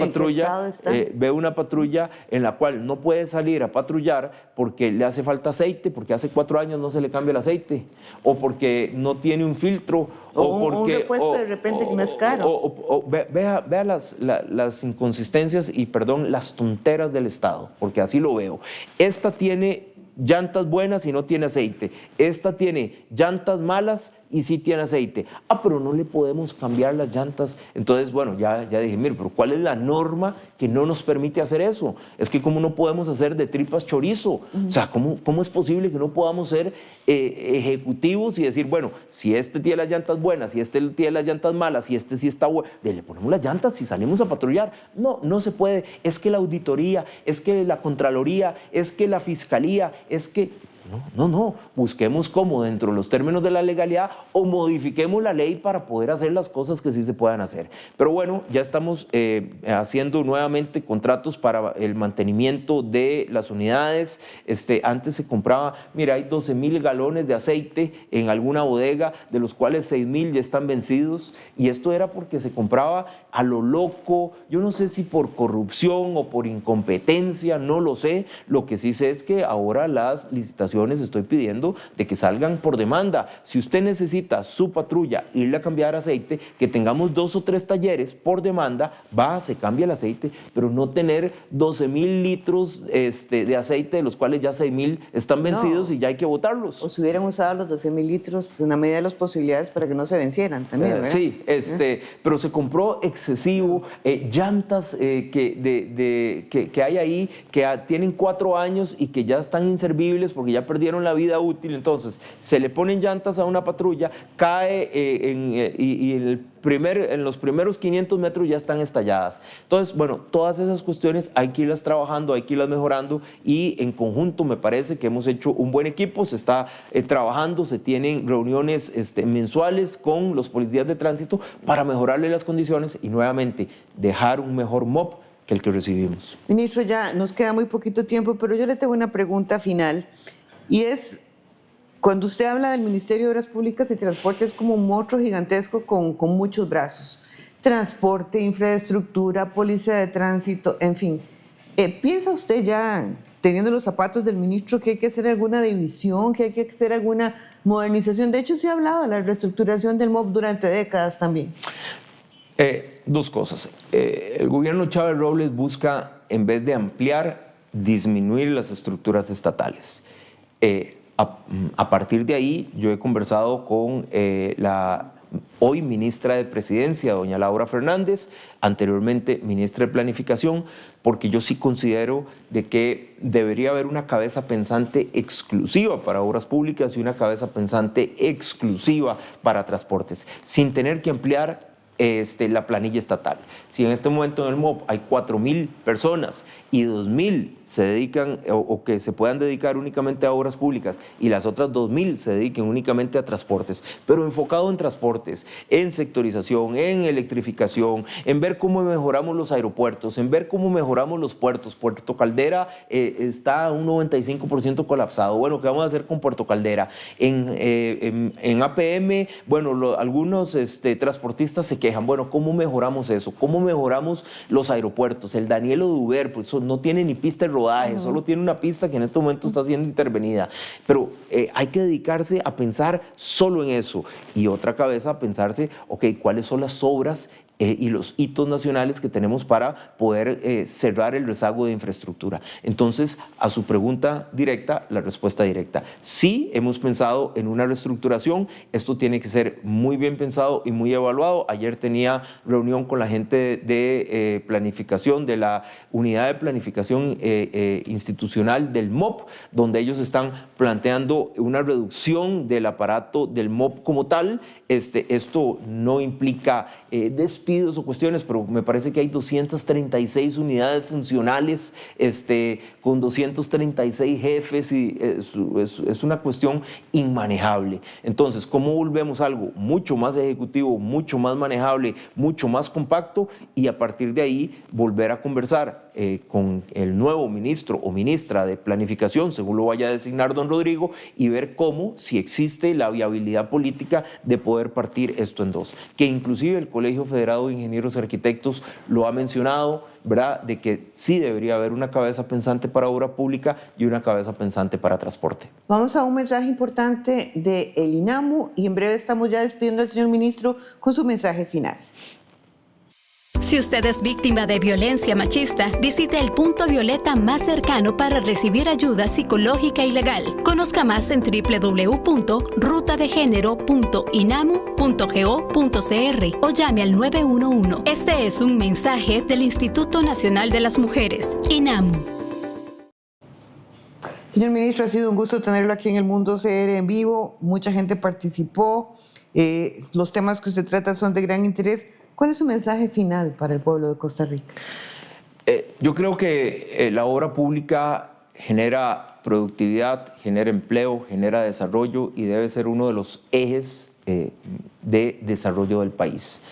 patrulla en la cual no puede salir a patrullar porque le hace falta aceite, porque hace 4 años no se le cambia el aceite, o porque no tiene un filtro, o porque, un repuesto de repente que no es caro. Vea las inconsistencias y, perdón, las tonteras del Estado, porque así lo veo. Esta tiene llantas buenas y no tiene aceite. Esta tiene llantas malas y sí tiene aceite. Pero no le podemos cambiar las llantas. Entonces, bueno, ya dije, mire, pero ¿cuál es la norma que no nos permite hacer eso? Es que ¿cómo no podemos hacer de tripas chorizo? O sea, ¿cómo es posible que no podamos ser ejecutivos y decir, bueno, si este tiene las llantas buenas, si este tiene las llantas malas, y este sí está bueno, le ponemos las llantas y salimos a patrullar? No se puede. Es que la auditoría, es que la Contraloría, es que la Fiscalía, es que... No, busquemos cómo dentro de los términos de la legalidad o modifiquemos la ley para poder hacer las cosas que sí se puedan hacer. Pero bueno, ya estamos haciendo nuevamente contratos para el mantenimiento de las unidades. Antes se compraba, mira, hay 12,000 galones de aceite en alguna bodega, de los cuales 6,000 ya están vencidos, y esto era porque se compraba a lo loco. Yo no sé si por corrupción o por incompetencia, no lo sé. Lo que sí sé es que ahora las licitaciones estoy pidiendo de que salgan por demanda. Si usted necesita su patrulla irle a cambiar aceite, que tengamos 2 o 3 talleres por demanda, se cambia el aceite, pero no tener 12,000 litros de aceite, de los cuales ya 6,000 están vencidos y ya hay que botarlos. O si hubieran usado los 12,000 litros en la medida de las posibilidades para que no se vencieran también, ¿verdad? Sí, pero se compró excesivo, llantas que hay ahí, que tienen 4 años y que ya están inservibles porque ya perdieron la vida útil. Entonces se le ponen llantas a una patrulla, cae en los primeros 500 metros ya están estalladas. Entonces, bueno, todas esas cuestiones hay que irlas trabajando, hay que irlas mejorando, y en conjunto me parece que hemos hecho un buen equipo. Se está trabajando, se tienen reuniones mensuales con los policías de tránsito para mejorarle las condiciones y nuevamente dejar un mejor MOP que el que recibimos. Ministro, ya nos queda muy poquito tiempo, pero yo le tengo una pregunta final, y es, cuando usted habla del Ministerio de Obras Públicas y Transporte, es como un monstruo gigantesco con muchos brazos. Transporte, infraestructura, policía de tránsito, en fin. ¿Piensa usted ya, teniendo los zapatos del ministro, que hay que hacer alguna división, que hay que hacer alguna modernización? De hecho, se ha hablado de la reestructuración del MOP durante décadas también. 2 cosas. El gobierno Chávez Robles busca, en vez de ampliar, disminuir las estructuras estatales. A partir de ahí, yo he conversado con la hoy ministra de Presidencia, doña Laura Fernández, anteriormente ministra de Planificación, porque yo sí considero de que debería haber una cabeza pensante exclusiva para obras públicas y una cabeza pensante exclusiva para transportes, sin tener que ampliar la planilla estatal. Si en este momento en el MOP hay 4,000 personas y 2,000 se dedican o que se puedan dedicar únicamente a obras públicas y las otras 2,000 se dediquen únicamente a transportes, pero enfocado en transportes, en sectorización, en electrificación, en ver cómo mejoramos los aeropuertos, en ver cómo mejoramos los puertos. Puerto Caldera está a un 95% colapsado. Bueno, ¿qué vamos a hacer con Puerto Caldera? En APM, bueno, algunos transportistas se quejan quejan, bueno, ¿cómo mejoramos eso? ¿Cómo mejoramos los aeropuertos? El Daniel Oduber, pues no tiene ni pista de rodaje, solo tiene una pista que en este momento está siendo intervenida. Pero hay que dedicarse a pensar solo en eso, y otra cabeza a pensarse, ok, ¿cuáles son las obras y los hitos nacionales que tenemos para poder cerrar el rezago de infraestructura? Entonces, a su pregunta directa, la respuesta directa: sí, hemos pensado en una reestructuración. Esto tiene que ser muy bien pensado y muy evaluado. Ayer tenía reunión con la gente de planificación, de la unidad de planificación institucional del MOP, donde ellos están planteando una reducción del aparato del MOP como tal. Esto no implica despidos o cuestiones, pero me parece que hay 236 unidades funcionales con 236 jefes, y es una cuestión inmanejable. Entonces, ¿cómo volvemos algo mucho más ejecutivo, mucho más manejable, mucho más compacto, y a partir de ahí volver a conversar con el nuevo ministro o ministra de Planificación, según lo vaya a designar don Rodrigo, y ver cómo, si existe la viabilidad política de poder partir esto en dos? Que inclusive el Colegio Federado de Ingenieros y Arquitectos lo ha mencionado, ¿verdad?, de que sí debería haber una cabeza pensante para obra pública y una cabeza pensante para transporte. Vamos a un mensaje importante del INAMU y en breve estamos ya despidiendo al señor ministro con su mensaje final. Si usted es víctima de violencia machista, visite el punto violeta más cercano para recibir ayuda psicológica y legal. Conozca más en www.rutadegenero.inamu.go.cr o llame al 911. Este es un mensaje del Instituto Nacional de las Mujeres, INAMU. Señor ministro, ha sido un gusto tenerlo aquí en El Mundo CR en vivo. Mucha gente participó. Los temas que usted trata son de gran interés. ¿Cuál es su mensaje final para el pueblo de Costa Rica? Yo creo que la obra pública genera productividad, genera empleo, genera desarrollo, y debe ser uno de los ejes de desarrollo del país.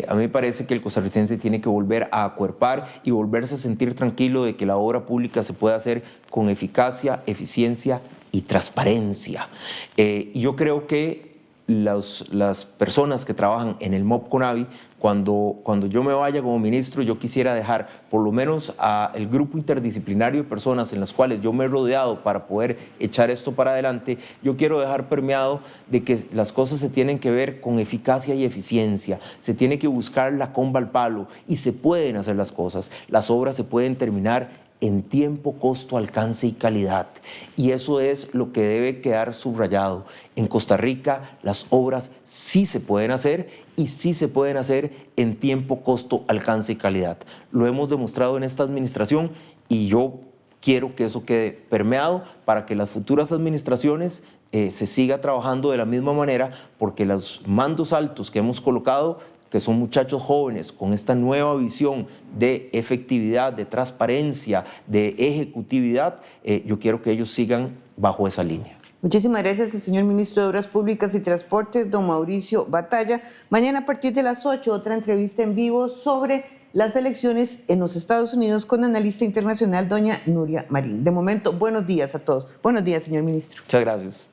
A mí me parece que el costarricense tiene que volver a acuerpar y volverse a sentir tranquilo de que la obra pública se puede hacer con eficacia, eficiencia y transparencia. Y yo creo que las personas que trabajan en el MOP Conavi, cuando yo me vaya como ministro, yo quisiera dejar por lo menos el grupo interdisciplinario de personas en las cuales yo me he rodeado para poder echar esto para adelante. Yo quiero dejar permeado de que las cosas se tienen que ver con eficacia y eficiencia, se tiene que buscar la comba al palo, y se pueden hacer las cosas. Las obras se pueden terminar en tiempo, costo, alcance y calidad. Y eso es lo que debe quedar subrayado. En Costa Rica las obras sí se pueden hacer, y sí se pueden hacer en tiempo, costo, alcance y calidad. Lo hemos demostrado en esta administración, y yo quiero que eso quede permeado para que las futuras administraciones se siga trabajando de la misma manera, porque los mandos altos que hemos colocado, que son muchachos jóvenes con esta nueva visión de efectividad, de transparencia, de ejecutividad, yo quiero que ellos sigan bajo esa línea. Muchísimas gracias al señor ministro de Obras Públicas y Transportes, don Mauricio Batalla. Mañana a partir de las 8, otra entrevista en vivo sobre las elecciones en los Estados Unidos con analista internacional doña Nuria Marín. De momento, buenos días a todos. Buenos días, señor ministro. Muchas gracias.